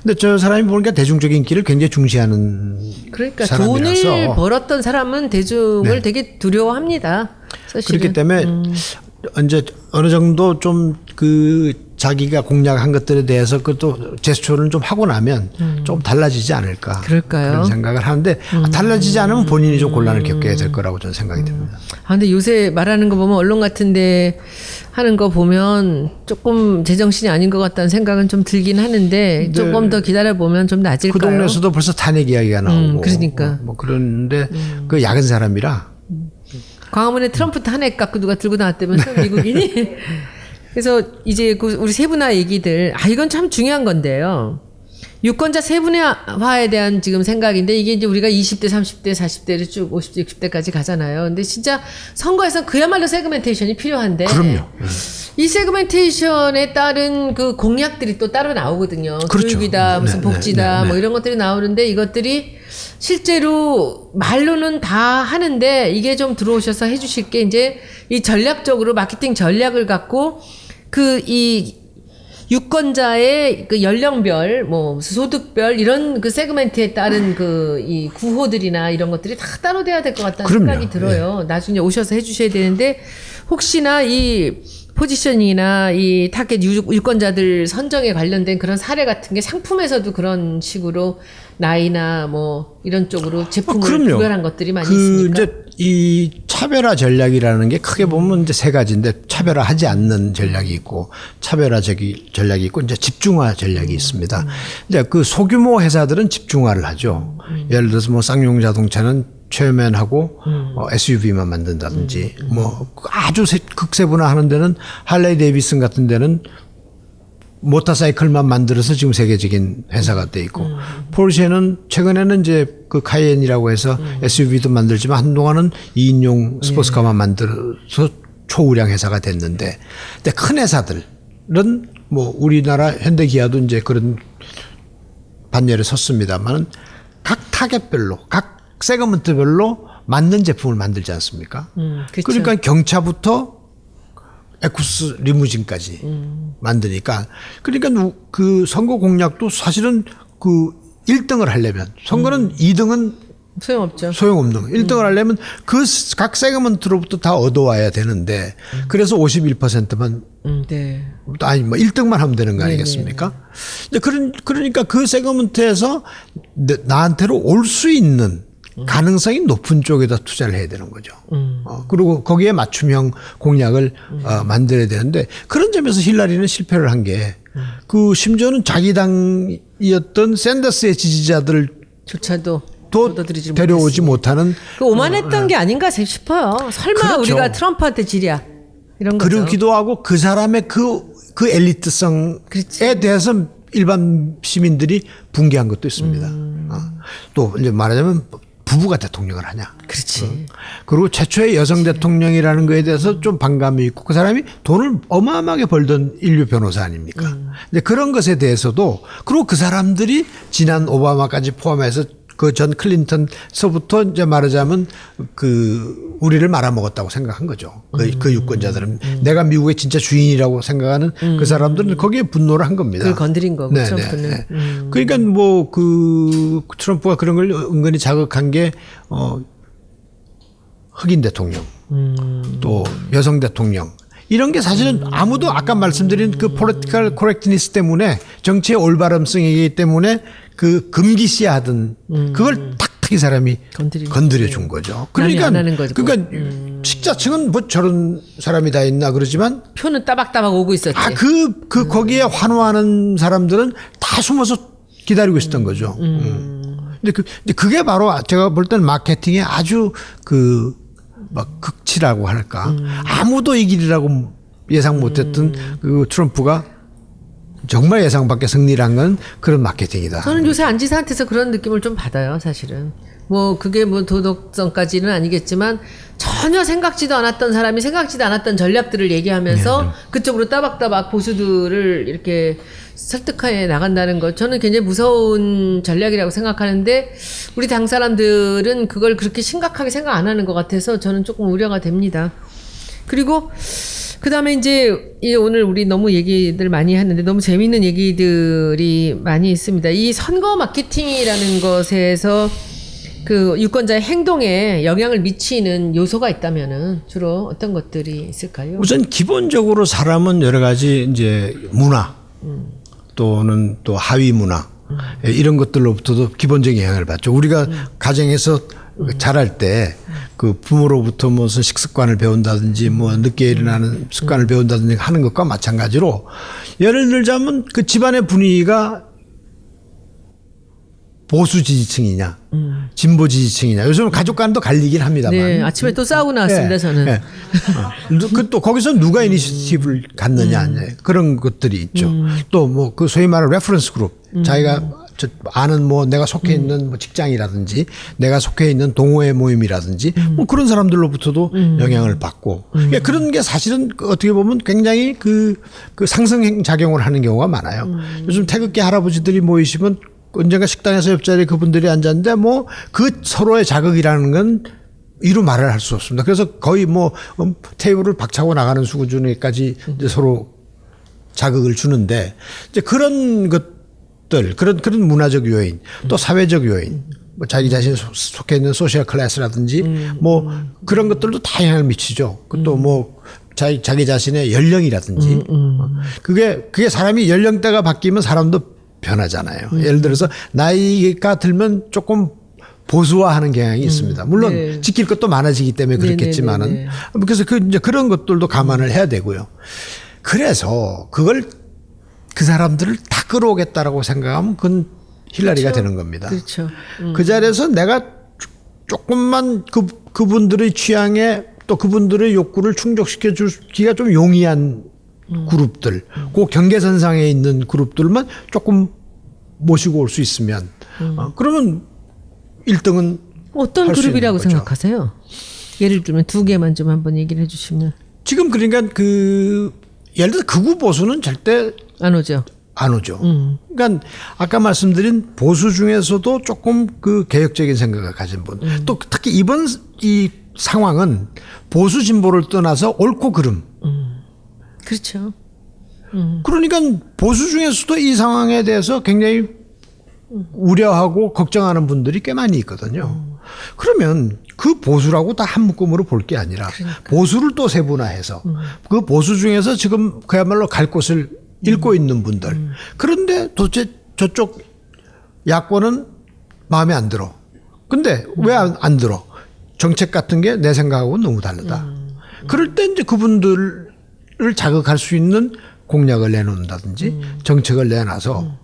근데 저 사람이 보니까 대중적인 인기를 굉장히 중시하는 그러니까 사람이라서. 돈을 벌었던 사람은 대중을 네. 되게 두려워합니다. 사실은. 그렇기 때문에 이제 어느 정도 좀 그 자기가 공약한 것들에 대해서 그것도 제스처를 좀 하고 나면 좀 달라지지 않을까. 그럴까요? 그런 생각을 하는데 달라지지 않으면 본인이 좀 곤란을 겪게 될 거라고 저는 생각이 듭니다. 근데 요새 말하는 거 보면 언론 같은데 하는 거 보면 조금 제정신이 아닌 것 같다는 생각은 좀 들긴 하는데 조금 더 기다려 보면 좀 나아질까요? 그 동네에서도 벌써 탄핵 이야기가 나오고. 그러니까. 뭐 그런데 그 야근 사람이라. 광화문에 트럼프 탄핵 갖고 누가 들고 나왔다면서 미국인이. 그래서 이제 그 우리 세분화 얘기들 이건 참 중요한 건데요. 유권자 세분화에 대한 지금 생각인데 이게 이제 우리가 20대, 30대, 40대를 쭉 50대, 60대까지 가잖아요. 근데 진짜 선거에서 그야말로 세그멘테이션이 필요한데. 그럼요. 이 세그멘테이션에 따른 그 공약들이 또 따로 나오거든요. 그렇죠. 교육이다, 무슨 복지다, 뭐 이런 것들이 나오는데 이것들이 실제로 말로는 다 하는데 이게 좀 들어오셔서 해주실 게 이제 이 전략적으로 마케팅 전략을 갖고 그 이 유권자의 그 연령별, 뭐 소득별 이런 그 세그멘트에 따른 그 이 구호들이나 이런 것들이 다 따로 돼야 될 것 같다는 그럼요. 생각이 들어요. 나중에 오셔서 해주셔야 되는데 혹시나 이 포지셔닝이나 이 타겟 유권자들 선정에 관련된 그런 사례 같은 게 상품에서도 그런 식으로 나이나 뭐 이런 쪽으로 제품을 그럼요. 구별한 것들이 많이 그 있으니까. 이제 이 차별화 전략이라는 게 크게 보면 이제 세 가지인데 차별화하지 않는 전략이 있고 차별화 전략이 있고 이제 집중화 전략이 있습니다. 이제 그 소규모 회사들은 집중화를 하죠. 예를 들어서 뭐 쌍용 자동차는 최면하고 SUV만 만든다든지 뭐 아주 극세분화하는 데는 할레이 데이비슨 같은 데는 모터사이클만 만들어서 지금 세계적인 회사가 돼 있고 포르쉐는 최근에는 이제 그 카이엔이라고 해서 SUV도 만들지만 한동안은 2인용 스포츠카만 만들어서 초우량 회사가 됐는데 근데 큰 회사들은 뭐 우리나라 현대기아도 이제 그런 반열에 섰습니다만 각 타겟별로 각 세그먼트별로 맞는 제품을 만들지 않습니까? 그쵸. 그러니까 경차부터 에쿠스 리무진까지 만드니까 그러니까 그 선거 공약도 사실은 그 1등을 하려면 선거는 2등은 소용없죠. 소용없는 거. 1등을 하려면 그 각 세그먼트로부터 다 얻어와야 되는데 그래서 51%만 네. 아니 뭐 1등만 하면 되는 거 아니겠습니까? 근데 그러니까 그 세그먼트에서 나한테로 올 수 있는 가능성이 높은 쪽에다 투자를 해야 되는 거죠. 그리고 거기에 맞춤형 공약을 만들어야 되는데 그런 점에서 힐러리는 실패를 한 게 그 심지어는 자기 당이었던 샌더스의 지지자들 조차도 또 얻어들이지 데려오지 못하는 그 오만했던 게 아닌가 싶어요. 설마 그렇죠. 우리가 트럼프한테 지랴 이런 거죠. 그러기도 하고 그 사람의 그 엘리트성에 그렇지. 대해서 일반 시민들이 붕괴한 것도 있습니다. 또 이제 말하자면 부부가 대통령을 하냐. 그렇지. 그리고 최초의 여성 대통령이라는 거에 대해서 좀 반감이 있고 그 사람이 돈을 어마어마하게 벌던 인류 변호사 아닙니까? 근데 그런 것에 대해서도 그리고 그 사람들이 지난 오바마까지 포함해서 그 전 클린턴서부터 이제 말하자면 그 우리를 말아먹었다고 생각한 거죠. 그 유권자들은 내가 미국의 진짜 주인이라고 생각하는 그 사람들은 거기에 분노를 한 겁니다. 그걸 건드린 거고 네, 트럼프는. 네, 네. 그러니까 뭐 그 트럼프가 그런 걸 은근히 자극한 게 흑인 대통령 또 여성 대통령 이런 게 사실은 아무도 아까 말씀드린 그 political correctness 때문에 정치의 올바름성이기 때문에 그 금기시하던 그걸 탁탁 이 사람이 건드려 준 거죠. 그러니까 안 하는 거죠. 그러니까 식자층은 뭐 저런 사람이 다 있나 그러지만 표는 따박따박 오고 있었지. 거기에 환호하는 사람들은 다 숨어서 기다리고 있었던 거죠. 근데 그게 바로 제가 볼 때는 마케팅의 아주 막 극치라고 할까. 아무도 이 길이라고 예상 못했던 그 트럼프가 정말 예상 밖의 승리를 한 건 그런 마케팅이다. 저는 요새 안 지사한테서 그런 느낌을 좀 받아요, 사실은. 뭐 그게 뭐 도덕성까지는 아니겠지만 전혀 생각지도 않았던 사람이 생각지도 않았던 전략들을 얘기하면서 네. 그쪽으로 따박따박 보수들을 이렇게 설득해 나간다는 것 저는 굉장히 무서운 전략이라고 생각하는데 우리 당 사람들은 그걸 그렇게 심각하게 생각 안 하는 것 같아서 저는 조금 우려가 됩니다. 그리고 그다음에 이제 오늘 우리 너무 얘기들 많이 했는데 너무 재미있는 얘기들이 많이 있습니다. 이 선거 마케팅이라는 것에서 그 유권자의 행동에 영향을 미치는 요소가 있다면은 주로 어떤 것들이 있을까요? 우선 기본적으로 사람은 여러 가지 이제 문화 또는 또 하위 문화 이런 것들로부터도 기본적인 영향을 받죠. 우리가 가정에서 자랄 때 그 부모로부터 무슨 식습관을 배운다든지 뭐 늦게 일어나는 습관을 배운다든지 하는 것과 마찬가지로 예를 들자면 그 집안의 분위기가 보수 지지층이냐 진보 지지층이냐 요즘은 가족 간도 갈리긴 합니다만 네, 아침에 또 싸우고 나왔습니다. 네, 저는. 네. 또 거기서 누가 이니시티브를 갖느냐 그런 것들이 있죠. 또 뭐 그 소위 말하는 레퍼런스 그룹 자기가 아는 뭐 내가 속해 있는 뭐 직장이라든지 내가 속해 있는 동호회 모임이라든지 뭐 그런 사람들로부터도 영향을 받고 그런 게 사실은 어떻게 보면 굉장히 그 상승 작용을 하는 경우가 많아요. 요즘 태극기 할아버지들이 모이시면 언젠가 식당에서 옆자리에 그분들이 앉았는데 뭐 그 서로의 자극이라는 건 이루 말을 할 수 없습니다. 그래서 거의 뭐 테이블을 박차고 나가는 수준까지 이제 서로 자극을 주는데 이제 그런 것들 그런 문화적 요인 또 사회적 요인 뭐 자기 자신이 속해 있는 소셜 클래스라든지 뭐 그런 것들도 다 영향을 미치죠. 또 뭐 자기 자신의 연령이라든지 그게 사람이 연령대가 바뀌면 사람도 변하잖아요. 예를 들어서 나이가 들면 조금 보수화하는 경향이 있습니다. 물론 네. 지킬 지킬 것도 많아지기 때문에 그렇겠지만은 그래서 이제 그런 것들도 감안을 해야 되고요. 그래서 그걸 그 사람들을 다 끌어오겠다라고 생각하면 그건 힐러리가 그렇죠. 되는 겁니다. 그렇죠. 그 자리에서 내가 조금만 그분들의 취향에 또 그분들의 욕구를 충족시켜 주기가 좀 용이한 그룹들, 그 경계선상에 있는 그룹들만 조금 모시고 올 수 있으면, 그러면 1등은 어떤 그룹이라고 생각하세요? 예를 들면 두 개만 좀 한번 얘기를 해주시면. 지금 그러니까 예를 들어 극우 보수는 절대 안 오죠. 안 오죠. 그러니까 아까 말씀드린 보수 중에서도 조금 그 개혁적인 생각을 가진 분, 또 특히 이번 이 상황은 보수 진보를 떠나서 옳고 그름. 그렇죠. 그러니까 보수 중에서도 이 상황에 대해서 굉장히 우려하고 걱정하는 분들이 꽤 많이 있거든요. 그러면 그 보수라고 다 한 묶음으로 볼 게 아니라 보수를 또 세분화해서 그 보수 중에서 지금 그야말로 갈 곳을 잃고 있는 분들. 그런데 도대체 저쪽 야권은 마음에 안 들어. 근데 왜 안 들어? 정책 같은 게 내 생각하고는 너무 다르다. 그럴 때 이제 그분들을 자극할 수 있는 공약을 내놓는다든지 정책을 내놔서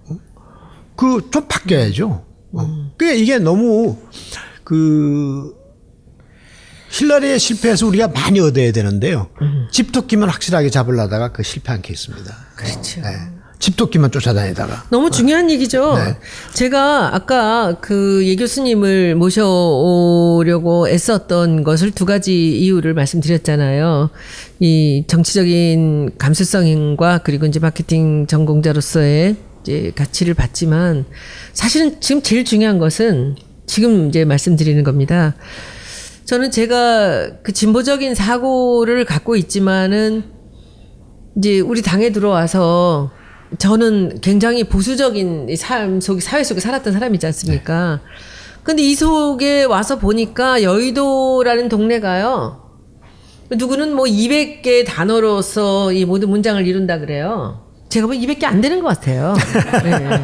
그 좀 바뀌어야죠. 그게 이게 너무 힐러리의 실패에서 우리가 많이 얻어야 되는데요. 집토끼만 확실하게 잡으려다가 그 실패한 케이스입니다. 그렇죠. 네. 집도끼만 쫓아다니다가. 너무 중요한 얘기죠. 네. 제가 아까 그 예 교수님을 모셔오려고 애썼던 것을 두 가지 이유를 말씀드렸잖아요. 이 정치적인 감수성과 그리고 이제 마케팅 전공자로서의 이제 가치를 봤지만 사실은 지금 제일 중요한 것은 지금 이제 말씀드리는 겁니다. 저는 제가 그 진보적인 사고를 갖고 있지만은 이제 우리 당에 들어와서 저는 굉장히 보수적인 삶 속에, 사회 속에 살았던 사람이지 않습니까? 근데 이 속에 와서 보니까 여의도라는 동네가요. 누구는 뭐 200개 단어로서 이 모든 문장을 이룬다 그래요. 제가 뭐 200개 안 되는 것 같아요. 네.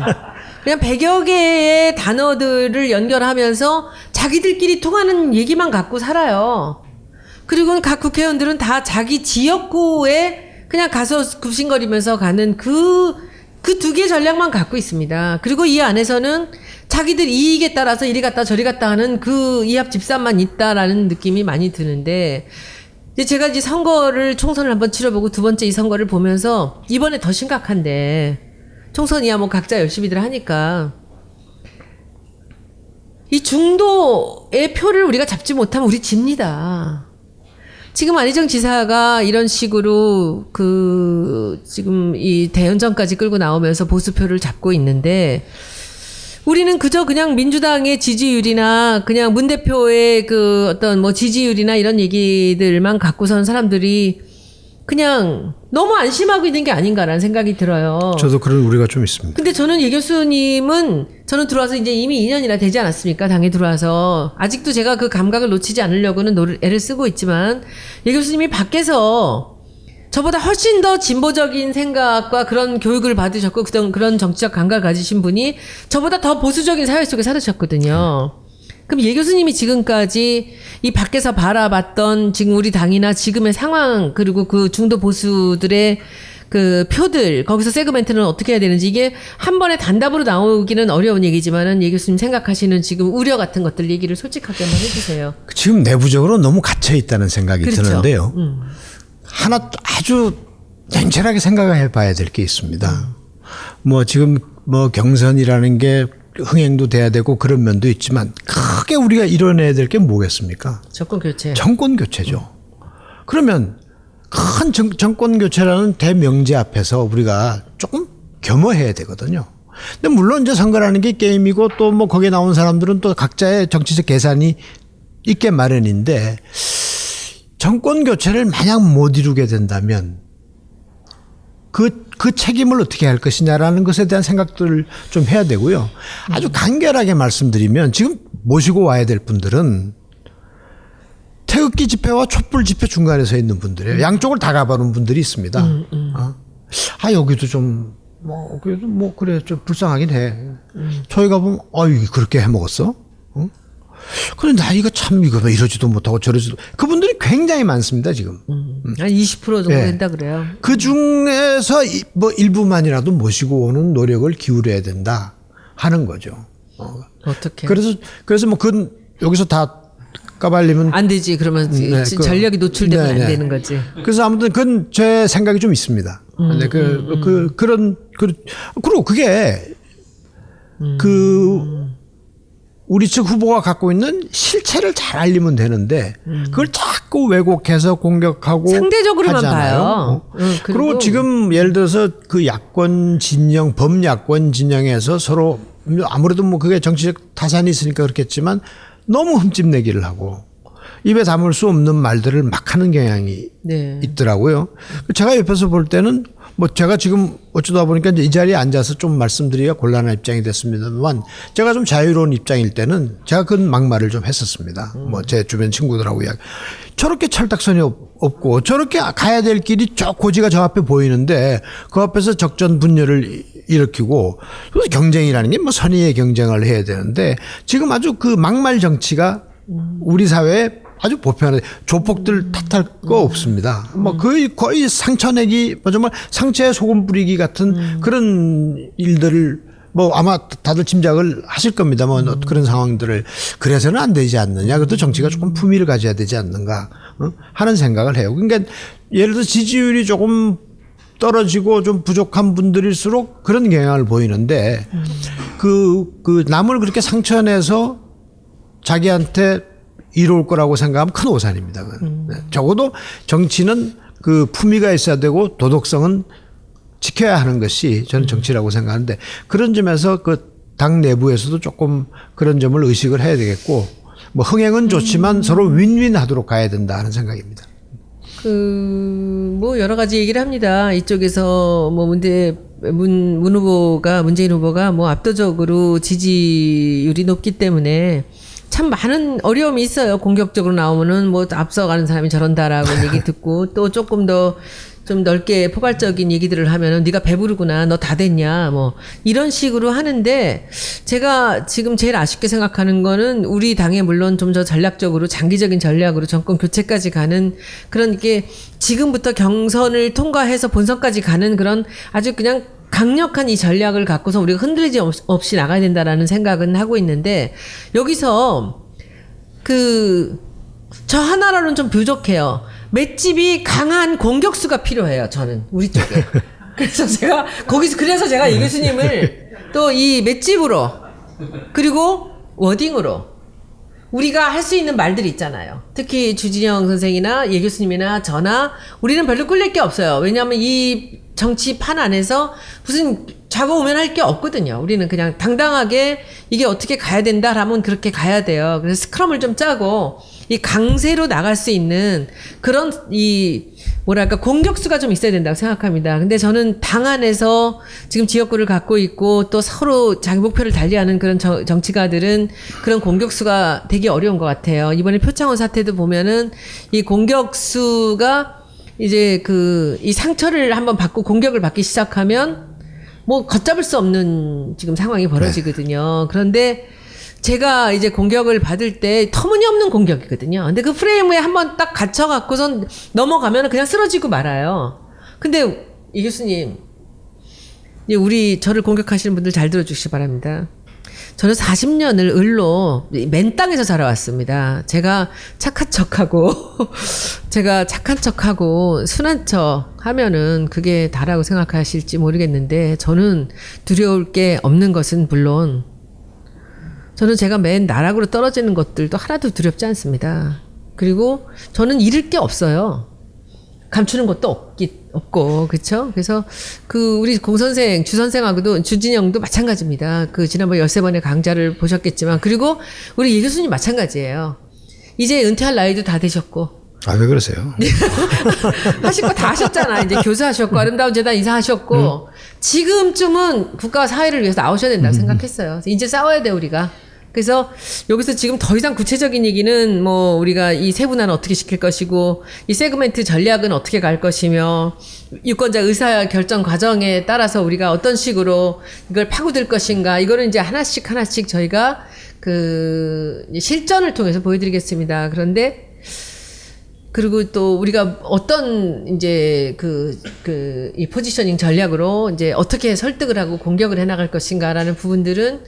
그냥 100여 개의 단어들을 연결하면서 자기들끼리 통하는 얘기만 갖고 살아요. 그리고 각 국회의원들은 다 자기 지역구에 그냥 가서 굽신거리면서 가는 그 두 개 전략만 갖고 있습니다. 그리고 이 안에서는 자기들 이익에 따라서 이리 갔다 저리 갔다 하는 그 이합 집산만 있다라는 느낌이 많이 드는데, 이제 제가 이제 총선을 한번 치러보고 두 번째 이 선거를 보면서 이번에 더 심각한데, 총선이야 뭐 각자 열심히들 하니까 이 중도의 표를 우리가 잡지 못하면 우리 집니다. 지금 안희정 지사가 이런 식으로 지금 이 대연정까지 끌고 나오면서 보수표를 잡고 있는데, 우리는 그저 그냥 민주당의 지지율이나 그냥 문 대표의 그 어떤 뭐 지지율이나 이런 얘기들만 갖고선 사람들이 그냥 너무 안심하고 있는 게 아닌가라는 생각이 들어요. 저도 그런 우려가 좀 있습니다. 근데 저는 예 교수님은, 저는 들어와서 이제 이미 2년이나 되지 않았습니까? 당에 들어와서. 아직도 제가 그 감각을 놓치지 않으려고는 애를 쓰고 있지만, 예 교수님이 밖에서 저보다 훨씬 더 진보적인 생각과 그런 교육을 받으셨고, 그런 정치적 감각을 가지신 분이 저보다 더 보수적인 사회 속에 살으셨거든요. 그럼 예 교수님이 지금까지 이 밖에서 바라봤던 지금 우리 당이나 지금의 상황, 그리고 그 중도 보수들의 그 표들, 거기서 세그멘트는 어떻게 해야 되는지, 이게 한 번에 단답으로 나오기는 어려운 얘기지만은 예 교수님 생각하시는 지금 우려 같은 것들 얘기를 솔직하게 한번 해주세요. 지금 내부적으로 너무 갇혀 있다는 생각이 그렇죠. 드는데요. 하나 아주 냉철하게 생각을 해봐야 될 게 있습니다. 뭐 지금 뭐 경선이라는 게 흥행도 돼야 되고 그런 면도 있지만, 크게 우리가 이뤄내야 될 게 뭐겠습니까? 정권 교체. 정권 교체죠. 그러면 큰 정권 교체라는 대명제 앞에서 우리가 조금 겸허해야 되거든요. 근데 물론 이제 선거라는 게 게임이고, 또 뭐 거기에 나온 사람들은 또 각자의 정치적 계산이 있게 마련인데, 정권 교체를 만약 못 이루게 된다면 그 책임을 어떻게 할 것이냐라는 것에 대한 생각들을 좀 해야 되고요. 아주 간결하게 말씀드리면, 지금 모시고 와야 될 분들은 태극기 집회와 촛불 집회 중간에 서 있는 분들이에요. 양쪽을 다 가봐놓은 분들이 있습니다. 여기도 좀, 그래도 그래, 좀 불쌍하긴 해. 저희가 보면, 그렇게 해 먹었어? 그런데 이거 참, 이거 왜 이러지도 못하고 저러지도. 그분들이 굉장히 많습니다, 지금. 한 20% 정도 네. 된다 그래요. 그 중에서 뭐 일부만이라도 모시고 오는 노력을 기울여야 된다 하는 거죠. 어떻게? 그래서 뭐 여기서 다 까발리면 안 되지. 그러면 네, 전력이 노출되면 네네. 안 되는 거지. 그래서 아무튼 그건 제 생각이 좀 있습니다. 근데 그리고 그게 우리 측 후보가 갖고 있는 실체를 잘 알리면 되는데, 그걸 자꾸 왜곡해서 공격하고 상대적으로만 하잖아요. 봐요. 그리고 지금 예를 들어서 그 야권 진영, 범야권 진영에서 서로, 아무래도 뭐 그게 정치적 타산이 있으니까 그렇겠지만, 너무 흠집내기를 하고 입에 담을 수 없는 말들을 막 하는 경향이 네. 있더라고요. 제가 옆에서 볼 때는 뭐 제가 지금 어쩌다 보니까 이제 이 자리에 앉아서 좀 말씀드리기가 곤란한 입장이 됐습니다만, 제가 좀 자유로운 입장일 때는 제가 그 막말을 좀 했었습니다. 뭐 제 주변 친구들하고 이야기. 저렇게 철딱선이 없고 저렇게 가야 될 길이 고지가 저 앞에 보이는데 그 앞에서 적전분열을 일으키고, 경쟁이라는 게 뭐 선의의 경쟁을 해야 되는데, 지금 아주 그 막말 정치가 우리 사회에 아주 보편화돼. 조폭들 탓할 거 없습니다. 뭐 거의 상처내기, 뭐 정말 상처에 소금 뿌리기 같은 그런 일들을 뭐 아마 다들 짐작을 하실 겁니다만, 그런 상황들을. 그래서는 안 되지 않느냐. 그것도 정치가 조금 품위를 가져야 되지 않는가 하는 생각을 해요. 그러니까 예를 들어 지지율이 조금 떨어지고 좀 부족한 분들일수록 그런 경향을 보이는데 그 남을 그렇게 상처내서 자기한테 이로울 거라고 생각하면 큰 오산입니다. 그건. 네. 적어도 정치는 그 품위가 있어야 되고 도덕성은 지켜야 하는 것이 저는 정치라고 생각하는데 그런 점에서 그 당 내부에서도 조금 그런 점을 의식을 해야 되겠고 뭐 흥행은 좋지만 서로 윈윈하도록 가야 된다 하는 생각입니다. 뭐 여러 가지 얘기를 합니다. 이쪽에서 뭐 문재인 후보가 뭐 압도적으로 지지율이 높기 때문에 참 많은 어려움이 있어요. 공격적으로 나오면은 뭐 앞서가는 사람이 저런다라고 얘기 듣고 또 조금 더 좀 넓게 포괄적인 얘기들을 하면은 네가 배부르구나, 너 다 됐냐, 뭐 이런 식으로 하는데 제가 지금 제일 아쉽게 생각하는 거는 우리 당에 물론 좀 더 전략적으로 장기적인 전략으로 정권 교체까지 가는 그런 게 지금부터 경선을 통과해서 본선까지 가는 그런 아주 그냥 강력한 이 전략을 갖고서 우리가 흔들리지 없이 나가야 된다라는 생각은 하고 있는데 여기서 저 하나로는 좀 부족해요. 맷집이 강한 공격수가 필요해요. 저는 우리 쪽에. 그래서 제가 이 교수님을 또 이 맷집으로 그리고 워딩으로 우리가 할 수 있는 말들이 있잖아요. 특히 주진영 선생이나 예 교수님이나 저나 우리는 별로 꿀릴 게 없어요. 왜냐하면 이 정치판 안에서 무슨 좌고우면할 게 없거든요. 우리는 그냥 당당하게 이게 어떻게 가야 된다라면 그렇게 가야 돼요. 그래서 스크럼을 좀 짜고 이 강세로 나갈 수 있는 그런 공격수가 좀 있어야 된다고 생각합니다. 근데 저는 당 안에서 지금 지역구를 갖고 있고 또 서로 자기 목표를 달리하는 그런 정치가들은 그런 공격수가 되게 어려운 것 같아요. 이번에 표창원 사태도 보면은 이 공격수가 이제 이 상처를 한번 받고 공격을 받기 시작하면 뭐 걷잡을 수 없는 지금 상황이 벌어지거든요. 그런데 제가 이제 공격을 받을 때 터무니없는 공격이거든요. 근데 그 프레임에 한번 딱 갇혀갖고선 넘어가면 그냥 쓰러지고 말아요. 근데 이 교수님, 저를 공격하시는 분들 잘 들어주시기 바랍니다. 저는 40년을 을로 맨 땅에서 자라왔습니다. 제가 착한 척하고 순한 척 하면은 그게 다라고 생각하실지 모르겠는데 저는 두려울 게 없는 것은 물론 저는 제가 맨 나락으로 떨어지는 것들도 하나도 두렵지 않습니다. 그리고 저는 잃을 게 없어요. 감추는 것도 없고, 그쵸? 그래서 우리 공선생, 주선생하고도, 주진영도 마찬가지입니다. 지난번 13번의 강좌를 보셨겠지만, 그리고 우리 이 교수님 마찬가지예요. 이제 은퇴할 나이도 다 되셨고. 아, 왜 그러세요? 하실 거 다 하셨잖아. 이제 교수하셨고, 아름다운 재단 이사하셨고, 지금쯤은 국가와 사회를 위해서 나오셔야 된다고 생각했어요. 이제 싸워야 돼, 우리가. 그래서 여기서 지금 더 이상 구체적인 얘기는 뭐 우리가 이 세분화는 어떻게 시킬 것이고 이 세그멘트 전략은 어떻게 갈 것이며 유권자 의사 결정 과정에 따라서 우리가 어떤 식으로 이걸 파고들 것인가 이거는 이제 하나씩 저희가 실전을 통해서 보여드리겠습니다. 그런데 그리고 또 우리가 어떤 이제 이 포지셔닝 전략으로 이제 어떻게 설득을 하고 공격을 해나갈 것인가라는 부분들은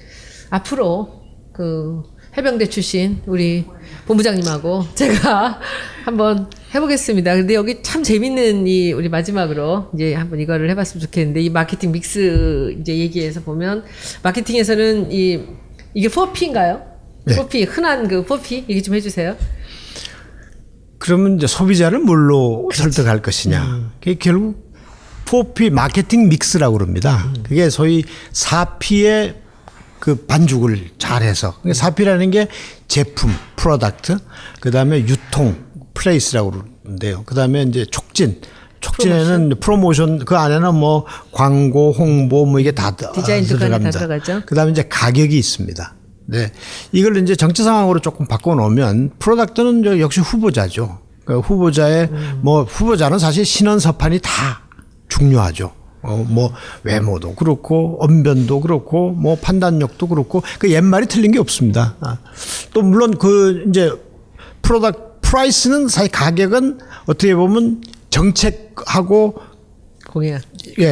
앞으로 해병대 출신 우리 본부장님하고 제가 한번 해보겠습니다. 근데 여기 참 재밌는 우리 마지막으로 이제 한번 이거를 해봤으면 좋겠는데 이 마케팅 믹스 이제 얘기에서 보면 마케팅에서는 이게 4P인가요? 네. 4P 흔한 4P 얘기 좀 해주세요. 그러면 이제 소비자를 뭘로 설득할 것이냐. 그게 결국 4P 마케팅 믹스라고 그럽니다. 그게 소위 4P의 반죽을 잘해서. 4P라는 게 제품, 프로덕트, 그 다음에 유통, 플레이스라고 그러는데요. 그 다음에 이제 촉진에는 프로모션, 그 안에는 뭐 광고, 홍보, 뭐 이게 다 디자인도 다 들어가죠. 그 다음에 이제 가격이 있습니다. 네. 이걸 이제 정치 상황으로 조금 바꿔놓으면 프로덕트는 역시 후보자죠. 후보자의 후보자는 사실 신원서판이 다 중요하죠. 뭐 외모도 그렇고 언변도 그렇고 뭐 판단력도 그렇고 옛말이 틀린 게 없습니다. 또 물론 이제 프라이스는 사실 가격은 어떻게 보면 정책하고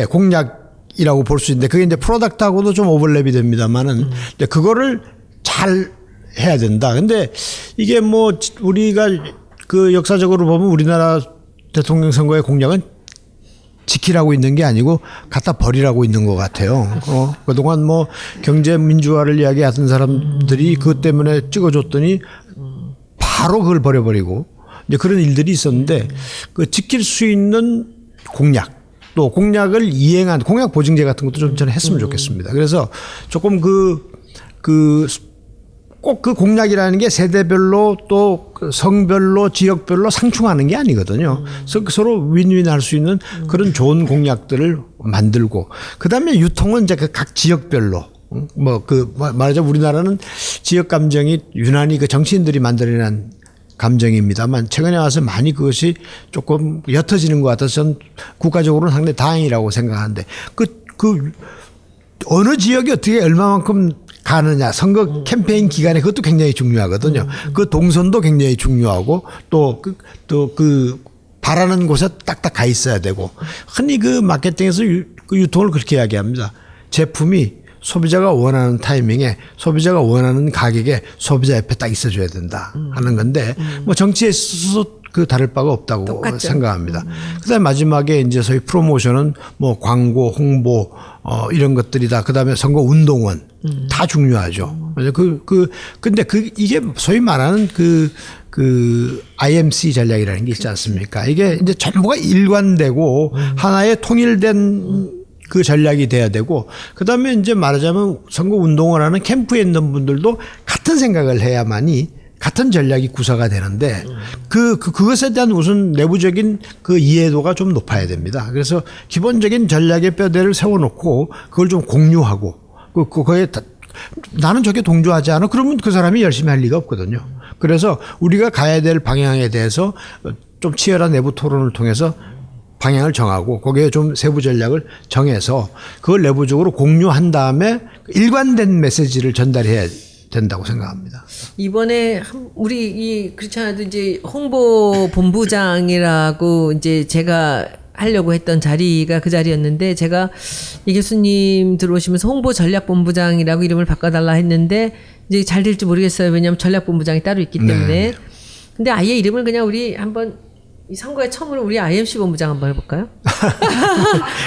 공약이라고 볼 수 있는데 그게 이제 프로덕트하고도 좀 오버랩이 됩니다만은 그거를 잘 해야 된다. 근데 이게 뭐 우리가 역사적으로 보면 우리나라 대통령 선거의 공약은 지키라고 있는 게 아니고 갖다 버리라고 있는 것 같아요. 그동안 뭐 경제 민주화를 이야기하던 사람들이 그것 때문에 찍어줬더니 바로 그걸 버려버리고 이제 그런 일들이 있었는데 그 지킬 수 있는 공약 또 공약을 이행한 공약 보증제 같은 것도 좀 저는 했으면 좋겠습니다. 그래서 조금 꼭 그 공약이라는 게 세대별로 또 성별로 지역별로 상충하는 게 아니거든요. 서로 윈윈할 수 있는 그런 좋은 공약들을 만들고 그다음에 유통은 이제 그 각 지역별로 말하자면 우리나라는 지역 감정이 유난히 그 정치인들이 만들어낸 감정입니다만 최근에 와서 많이 그것이 조금 옅어지는 것 같아서 전 국가적으로는 상당히 다행이라고 생각하는데 어느 지역이 어떻게 얼마만큼 가느냐 선거 캠페인 기간에 그것도 굉장히 중요하거든요. 그 동선도 굉장히 중요하고 또 바라는 곳에 딱딱 가 있어야 되고 흔히 그 마케팅에서 그 유통을 그렇게 이야기합니다. 제품이 소비자가 원하는 타이밍에 소비자가 원하는 가격에 소비자 옆에 딱 있어줘야 된다 하는 건데 뭐 정치에 있어서 그 다를 바가 없다고 똑같죠. 생각합니다. 그다음에 마지막에 이제 소위 프로모션은 뭐 광고, 홍보 이런 것들이다. 그다음에 선거 운동원 다 중요하죠. 근데 이게 소위 말하는 IMC 전략이라는 게 있지 않습니까? 이게 이제 전부가 일관되고 하나의 통일된 그 전략이 돼야 되고 그다음에 이제 말하자면 선거 운동을 하는 캠프에 있는 분들도 같은 생각을 해야만이 같은 전략이 구사가 되는데 그것에 대한 우선 내부적인 그 이해도가 좀 높아야 됩니다. 그래서 기본적인 전략의 뼈대를 세워놓고 그걸 좀 공유하고 그거에 나는 저게 동조하지 않아 그러면 그 사람이 열심히 할 리가 없거든요. 그래서 우리가 가야 될 방향에 대해서 좀 치열한 내부 토론을 통해서 방향을 정하고 거기에 좀 세부 전략을 정해서 그걸 내부적으로 공유한 다음에 일관된 메시지를 전달해야 된다고 생각합니다. 이번에 우리 그렇지 않아도 이제 홍보 본부장이라고 이제 제가 하려고 했던 자리가 그 자리였는데 제가 이 교수님 들어오시면서 홍보 전략본부장이라고 이름을 바꿔달라 했는데 이제 잘 될지 모르겠어요. 왜냐하면 전략본부장이 따로 있기 때문에. 네. 근데 아예 이름을 그냥 우리 한번 이 선거에 처음으로 우리 IMC 본부장 한번 해볼까요?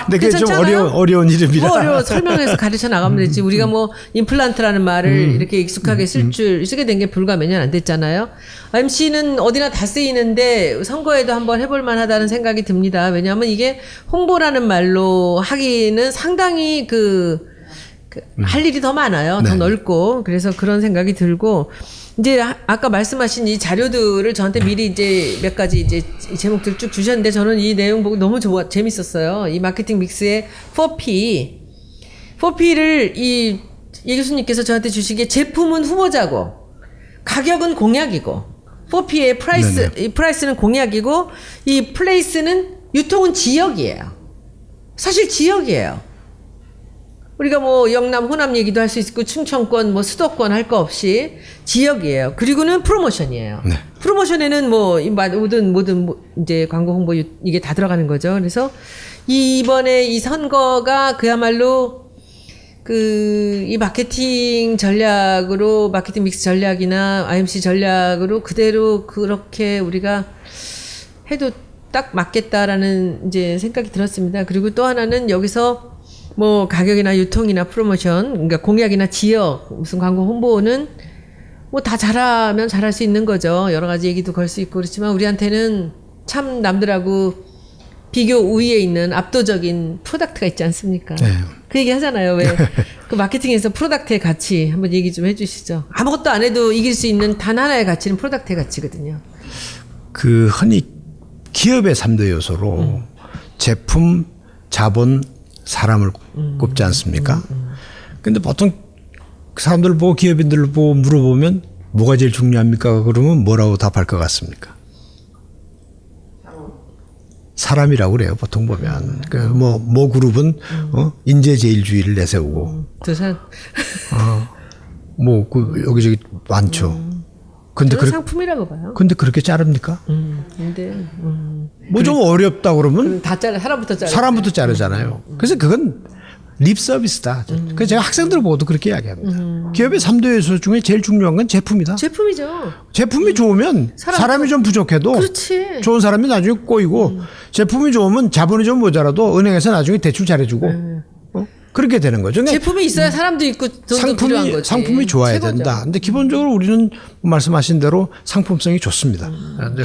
근데 그게 좀 어려운 이름이라. 뭐 어려워 설명해서 가르쳐 나가면 되지. 우리가 뭐 임플란트라는 말을 이렇게 익숙하게 쓰게 된 게 불과 몇 년 안 됐잖아요. IMC는 어디나 다 쓰이는데 선거에도 한번 해볼 만하다는 생각이 듭니다. 왜냐하면 이게 홍보라는 말로 하기는 상당히 할 일이 더 많아요. 더 넓고. 그래서 그런 생각이 들고 이제 아까 말씀하신 이 자료들을 저한테 미리 이제 몇 가지 이제 제목들 쭉 주셨는데 저는 이 내용 보고 너무 재밌었어요. 이 마케팅 믹스의 4P를 이 교수님께서 저한테 주시기에 제품은 후보자고 가격은 공약이고 4P의 프라이스는 공약이고 이 플레이스는 유통은 지역이에요. 사실 지역이에요. 우리가 뭐 영남, 호남 얘기도 할 수 있고 충청권, 뭐 수도권 할 거 없이 지역이에요. 그리고는 프로모션이에요. 네. 프로모션에는 뭐 모든 이제 광고 홍보 이게 다 들어가는 거죠. 그래서 이번에 이 선거가 그야말로 이 마케팅 전략으로 마케팅 믹스 전략이나 IMC 전략으로 그대로 그렇게 우리가 해도 딱 맞겠다라는 이제 생각이 들었습니다. 그리고 또 하나는 여기서 뭐 가격이나 유통이나 프로모션, 그러니까 공약이나 지역, 무슨 광고 홍보는 뭐 다 잘하면 잘할 수 있는 거죠. 여러 가지 얘기도 걸 수 있고 그렇지만 우리한테는 참 남들하고 비교 우위에 있는 압도적인 프로덕트가 있지 않습니까? 네. 그 얘기 하잖아요. 왜 그 마케팅에서 프로덕트의 가치 한번 얘기 좀 해주시죠. 아무것도 안 해도 이길 수 있는 단 하나의 가치는 프로덕트의 가치거든요. 흔히 기업의 3대 요소로 제품, 자본, 사람을 꼽지 않습니까? 근데 보통 사람들 보고 기업인들 보고 물어보면 뭐가 제일 중요합니까? 그러면 뭐라고 답할 것 같습니까? 사람이라고 그래요. 보통 보면. 모 그룹은 인재제일주의를 내세우고. 두산. 여기저기 많죠. 근데 상품이라고 봐요. 근데 그렇게 자릅니까? 근데 뭐 좀 어렵다 그러면 다 사람부터 사람부터 자르잖아요. 그래서 그건 립 서비스다. 그래서 제가 학생들 보고도 그렇게 이야기합니다. 기업의 3대 요소 중에 제일 중요한 건 제품이다. 제품이죠. 제품이 좋으면 사람이 좀 부족해도 그렇지. 좋은 사람이 나중에 꼬이고 제품이 좋으면 자본이 좀 모자라도 은행에서 나중에 대출 잘해주고 그렇게 되는 거죠. 그러니까 제품이 있어야 사람도 있고 돈도 필요한 거지. 상품이 좋아야 최고죠. 된다. 근데 기본적으로 우리는 말씀하신 대로 상품성이 좋습니다.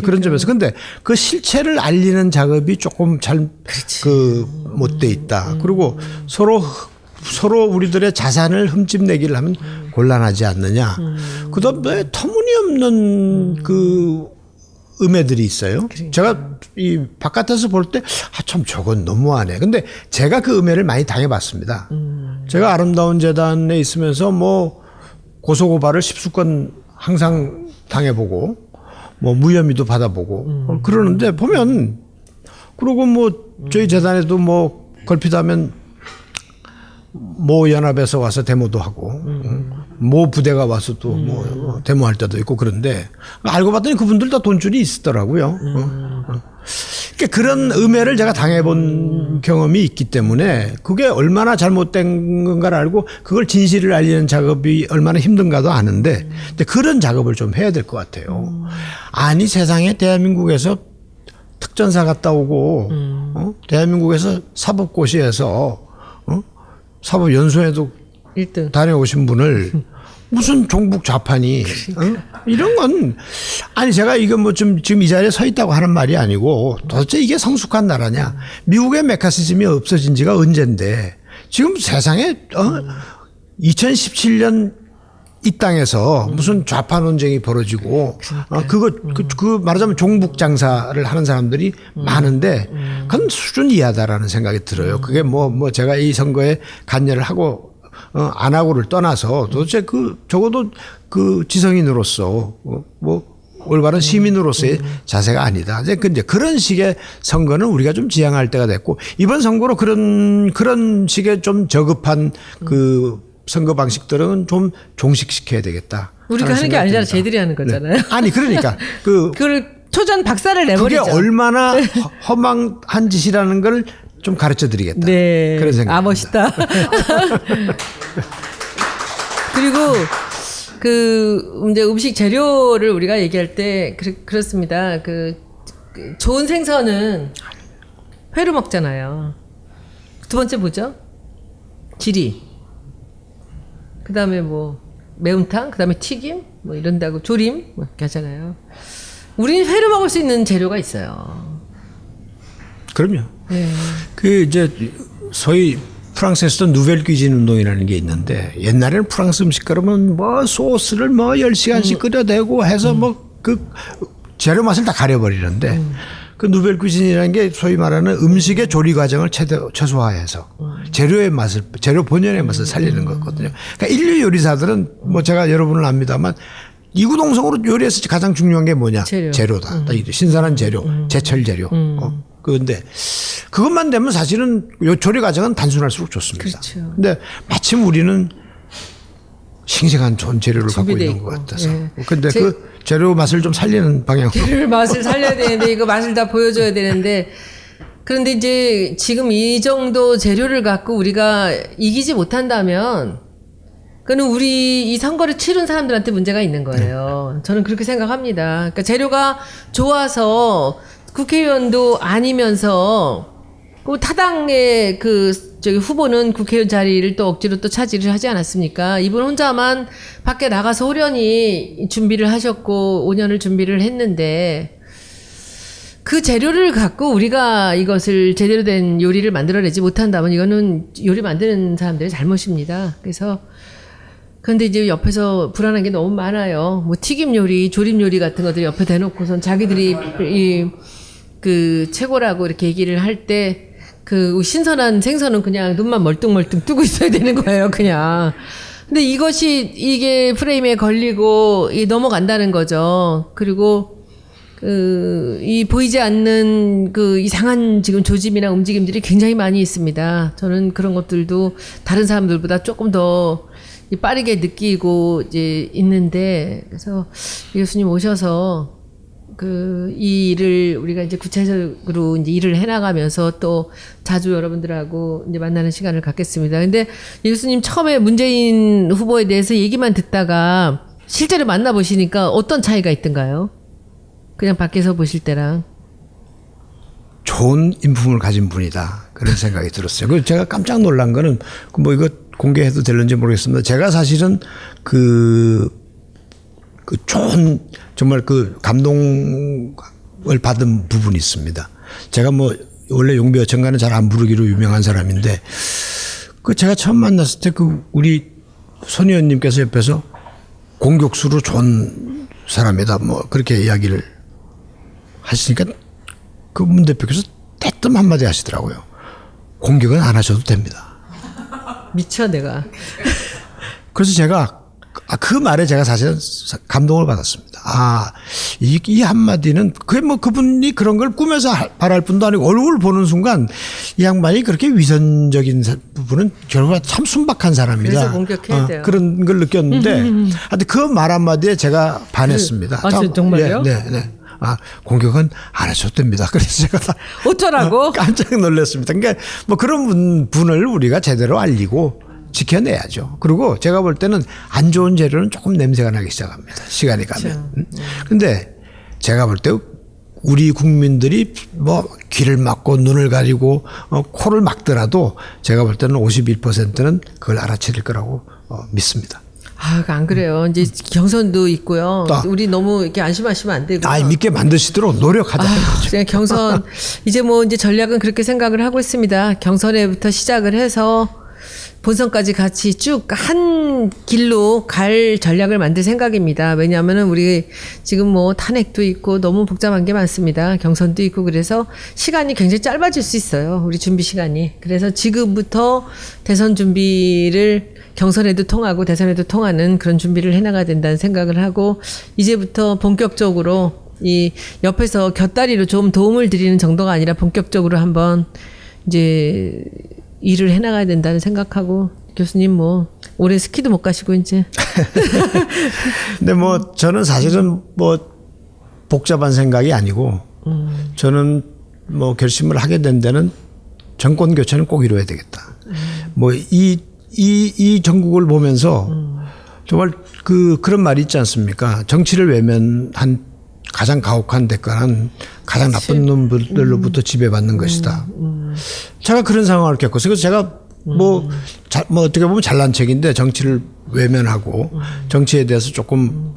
그런 점에서 근데 그 실체를 알리는 작업이 조금 잘 못 돼 있다. 그리고 서로 우리들의 자산을 흠집내기를 하면 곤란하지 않느냐. 그다음에 터무니없는 그 음해들이 있어요. 제가 이 바깥에서 볼 때 참 저건 너무하네. 근데 제가 그 음해를 많이 당해봤습니다. 제가 아름다운 재단에 있으면서 뭐 고소고발을 10수건 항상 당해보고 뭐 무혐의도 받아보고 그러는데 보면 그리고 뭐 저희 재단에도 뭐 걸핏하면 모 연합에서 와서 데모도 하고 모 부대가 와서 또 뭐 데모할 때도 있고 그런데 알고 봤더니 그분들 다 돈줄이 있었더라고요. 그러니까 그런 음해를 제가 당해본 경험이 있기 때문에 그게 얼마나 잘못된 건가를 알고 그걸 진실을 알리는 작업이 얼마나 힘든가도 아는데 근데 그런 작업을 좀 해야 될 것 같아요. 아니 세상에 대한민국에서 특전사 갔다 오고 대한민국에서 사법고시에서 사법연수원에도 1등. 다녀오신 분을 무슨 종북 좌판이 이런 건 아니 제가 이건 뭐 좀 지금 이 자리에 서 있다고 하는 말이 아니고 도대체 이게 성숙한 나라냐. 미국의 메카시즘이 없어진 지가 언젠데 지금 세상에 2017년 이 땅에서 무슨 좌파 논쟁이 벌어지고 그 말하자면 종북 장사를 하는 사람들이 많은데 그건 수준 이하다라는 생각이 들어요. 그게 뭐 제가 이 선거에 관여를 하고 안 하고를 떠나서 도대체 적어도 그 지성인으로서 뭐 올바른 시민으로서의 자세가 아니다. 이제 그런 식의 선거는 우리가 좀 지양할 때가 됐고 이번 선거로 그런 식의 좀 저급한 그 선거 방식들은 좀 종식시켜야 되겠다. 우리가 하는 게 아니잖아. 쟤들이 하는 거잖아요. 네. 아니 그러니까 그걸 초전 박살을 내버리죠. 그게 얼마나 허망한 짓이라는 걸 좀 가르쳐 드리겠다. 네. 그런 생각. 멋있다. 그리고 이제 음식 재료를 우리가 얘기할 때 그렇습니다. 좋은 생선은 회로 먹잖아요. 두 번째 뭐죠? 지리. 그다음에 뭐 매운탕, 그다음에 튀김, 뭐 이런다고 조림 뭐 이렇게 하잖아요. 우리는 회로 먹을 수 있는 재료가 있어요. 그럼요. 네. 이제 소위 프랑스에서도 누벨 퀴진 운동이라는 게 있는데 옛날에는 프랑스 음식 그러면 뭐 소스를 뭐 10시간씩 끓여대고 해서 뭐 그 재료 맛을 다 가려버리는데 그 누벨 퀴진이라는 게 소위 말하는 음식의 조리 과정을 최소화해서 재료 본연의 맛을 살리는 거거든요. 그러니까 인류 요리사들은 뭐 제가 여러분을 압니다만 이구동성으로 요리에서 가장 중요한 게 뭐냐? 재료다. 신선한 재료, 제철 재료. 그런데 그것만 되면 사실은 요 조리 과정은 단순할수록 좋습니다. 그렇죠. 근데 마침 우리는 싱싱한 좋은 재료를 갖고 있는 것 같아서. 그런데 그 재료 맛을 좀 살리는 방향으로. 재료 맛을 살려야 되는데 이거 맛을 다 보여줘야 되는데 그런데 이제 지금 이 정도 재료를 갖고 우리가 이기지 못한다면 그는 우리 이 선거를 치른 사람들한테 문제가 있는 거예요. 저는 그렇게 생각합니다. 그러니까 재료가 좋아서 국회의원도 아니면서 타당의 후보는 국회의원 자리를 또 억지로 또 차지를 하지 않았습니까? 이분 혼자만 밖에 나가서 호련히 준비를 하셨고 5년을 준비를 했는데 그 재료를 갖고 우리가 이것을 제대로 된 요리를 만들어내지 못한다면 이거는 요리 만드는 사람들의 잘못입니다. 그런데 이제 옆에서 불안한 게 너무 많아요. 뭐 튀김 요리, 조림 요리 같은 것들 옆에 대놓고선 자기들이 최고라고 이렇게 얘기를 할 때 신선한 생선은 그냥 눈만 멀뚱멀뚱 뜨고 있어야 되는 거예요, 그냥. 근데 이게 프레임에 걸리고 넘어간다는 거죠. 그리고 이 보이지 않는 이상한 지금 조짐이나 움직임들이 굉장히 많이 있습니다. 저는 그런 것들도 다른 사람들보다 조금 더 빠르게 느끼고 이제 있는데 그래서 이 교수님 오셔서 이 일을 우리가 이제 구체적으로 이제 일을 해나가면서 또 자주 여러분들하고 이제 만나는 시간을 갖겠습니다. 근데 이 교수님 처음에 문재인 후보에 대해서 얘기만 듣다가 실제로 만나보시니까 어떤 차이가 있던가요? 그냥 밖에서 보실 때랑. 좋은 인품을 가진 분이다. 그런 생각이 들었어요. 그래서 제가 깜짝 놀란 거는 뭐 이거 공개해도 될는지 모르겠습니다. 제가 사실은 그 좋은 정말 그 감동을 받은 부분이 있습니다. 제가 뭐 원래 용비 어천가는 잘 안 부르기로 유명한 사람인데 그 제가 처음 만났을 때 그 우리 손 의원님께서 옆에서 공격수로 좋은 사람이다 뭐 그렇게 이야기를 하시니까 그 문 대표께서 대뜸 한마디 하시더라고요. 공격은 안 하셔도 됩니다. 미쳐 내가. 그래서 제가 그 말에 제가 사실은 감동을 받았습니다. 이 한마디는 그게 뭐 그분이 그런 걸 꾸며서 바랄 뿐도 아니고 얼굴 보는 순간 이 양반이 그렇게 위선적인 부분은 결국 참 순박한 사람이다. 그래서 공격해야 돼요. 그런 걸 느꼈는데 하여튼 그 말 한마디에 제가 반했습니다. 정말요? 네. 공격은 안 하셔도 됩니다. 그래서 제가 어쩌라고? 깜짝 놀랐습니다. 그러니까 뭐 그런 분을 우리가 제대로 알리고 지켜내야죠. 그리고 제가 볼 때는 안 좋은 재료는 조금 냄새가 나기 시작합니다. 시간이 가면. 그런데 제가 볼 때 우리 국민들이 뭐 귀를 막고 눈을 가리고 코를 막더라도 제가 볼 때는 51%는 그걸 알아차릴 거라고 믿습니다. 안 그래요. 이제 경선도 있고요. 우리 너무 이렇게 안심하시면 안 되고. 믿게 만드시도록 노력하자는 거죠. 그냥 경선 이제 뭐 이제 전략은 그렇게 생각을 하고 있습니다. 경선에부터 시작을 해서 본선까지 같이 쭉 한 길로 갈 전략을 만들 생각입니다. 왜냐하면은 우리 지금 뭐 탄핵도 있고 너무 복잡한 게 많습니다. 경선도 있고 그래서 시간이 굉장히 짧아질 수 있어요. 우리 준비 시간이. 그래서 지금부터 대선 준비를 경선에도 통하고 대선에도 통하는 그런 준비를 해나가야 된다는 생각을 하고 이제부터 본격적으로 이 옆에서 곁다리로 좀 도움을 드리는 정도가 아니라 본격적으로 한번 이제 일을 해나가야 된다는 생각하고 교수님 뭐 올해 스키도 못 가시고 이제. 근데 뭐 저는 사실은 뭐 복잡한 생각이 아니고 저는 뭐 결심을 하게 된 데는 정권 교체는 꼭 이루어야 되겠다. 뭐 이 전국을 보면서 정말 그런 말이 있지 않습니까? 정치를 외면한 가장 가혹한 대가는 가장 나쁜 놈들로부터 지배받는 것이다. 제가 그런 상황을 겪었어요. 그래서 제가 뭐 어떻게 보면 잘난 척인데 정치를 외면하고 정치에 대해서 조금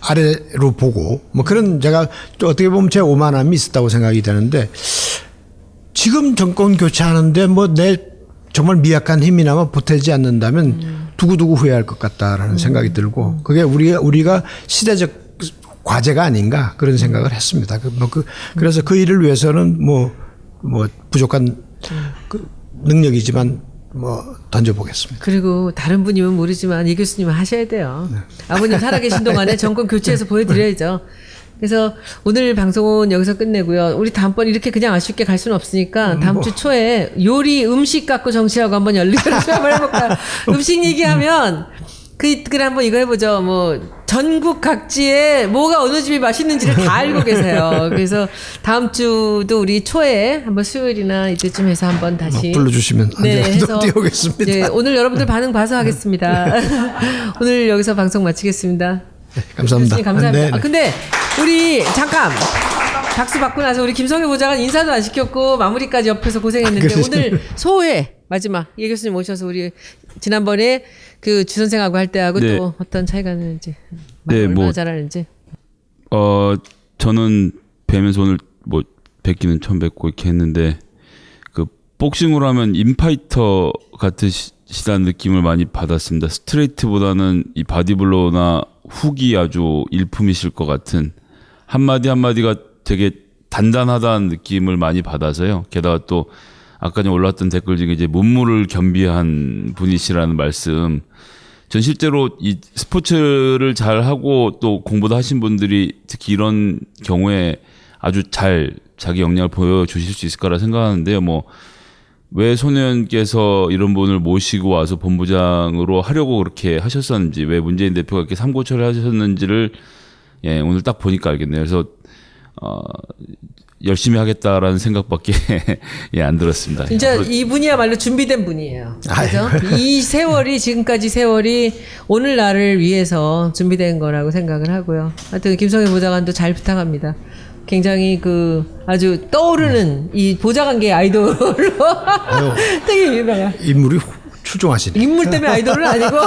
아래로 보고 뭐 그런 제가 또 어떻게 보면 제 오만함이 있었다고 생각이 되는데 지금 정권 교체하는데 뭐 내 정말 미약한 힘이나마 보태지 않는다면 두고두고 후회할 것 같다라는 생각이 들고 그게 우리가 시대적 과제가 아닌가 그런 생각을 했습니다. 그래서 그 일을 위해서는 뭐 부족한 능력이지만 뭐 던져보겠습니다. 그리고 다른 분이면 모르지만 이 교수님은 하셔야 돼요. 네. 아버님 살아계신 동안에 정권 교체해서 보여드려야죠. 그래서 오늘 방송은 여기서 끝내고요. 우리 다음번 이렇게 그냥 아쉽게 갈 수는 없으니까 다음 주 초에 요리 음식 갖고 정치하고 한번 열리는 한번 해볼까요? 음식 얘기하면 글 한번 이거 해보죠. 뭐 전국 각지에 뭐가 어느 집이 맛있는지를 다 알고 계세요. 그래서 다음 주도 우리 초에 한번 수요일이나 이때쯤 해서 한번 다시 불러주시면 해서 뛰어오겠습니다. 네, 오늘 여러분들 반응 봐서 하겠습니다. 오늘 여기서 방송 마치겠습니다. 네, 감사합니다. 감사합니다. 근데 우리 잠깐 박수 받고 나서 우리 김성효 보좌관 인사도 안 시켰고 마무리까지 옆에서 고생했는데 오늘 소회 마지막 예 교수님 오셔서 우리 지난번에 그 주 선생하고 할 때하고 네. 또 어떤 차이가 있는지 네, 얼마나 잘하는지. 저는 뵈면서 오늘 뭐 뵙기는 처음 뵙고 이렇게 했는데 그 복싱으로 하면 인파이터 같으시다는 느낌을 많이 받았습니다. 스트레이트보다는 이 바디블로우나 훅이 아주 일품이실 것 같은 한마디 한마디가 되게 단단하다는 느낌을 많이 받아서요. 게다가 또 아까 전에 올라왔던 댓글 중에 이제 문무를 겸비한 분이시라는 말씀. 전 실제로 이 스포츠를 잘 하고 또 공부도 하신 분들이 특히 이런 경우에 아주 잘 자기 역량을 보여주실 수 있을 거라 생각하는데요. 뭐 왜 손 의원께서 이런 분을 모시고 와서 본부장으로 하려고 그렇게 하셨었는지, 왜 문재인 대표가 이렇게 삼고초를 하셨는지를 예, 오늘 딱 보니까 알겠네요. 그래서 열심히 하겠다라는 생각밖에 예, 안 들었습니다. 진짜 앞으로 이분이야말로 준비된 분이에요. 그죠? 이 세월이 지금까지 세월이 오늘 날을 위해서 준비된 거라고 생각을 하고요. 하여튼 김성애 보좌관도 잘 부탁합니다. 굉장히 아주 떠오르는 이 보좌관계 아이돌로 되게 유명한 인물이 출중하시네. 인물 때문에 아이돌은 아니고.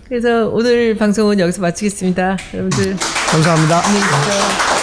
그래서 오늘 방송은 여기서 마치겠습니다. 여러분들 감사합니다. 안녕히 계세요.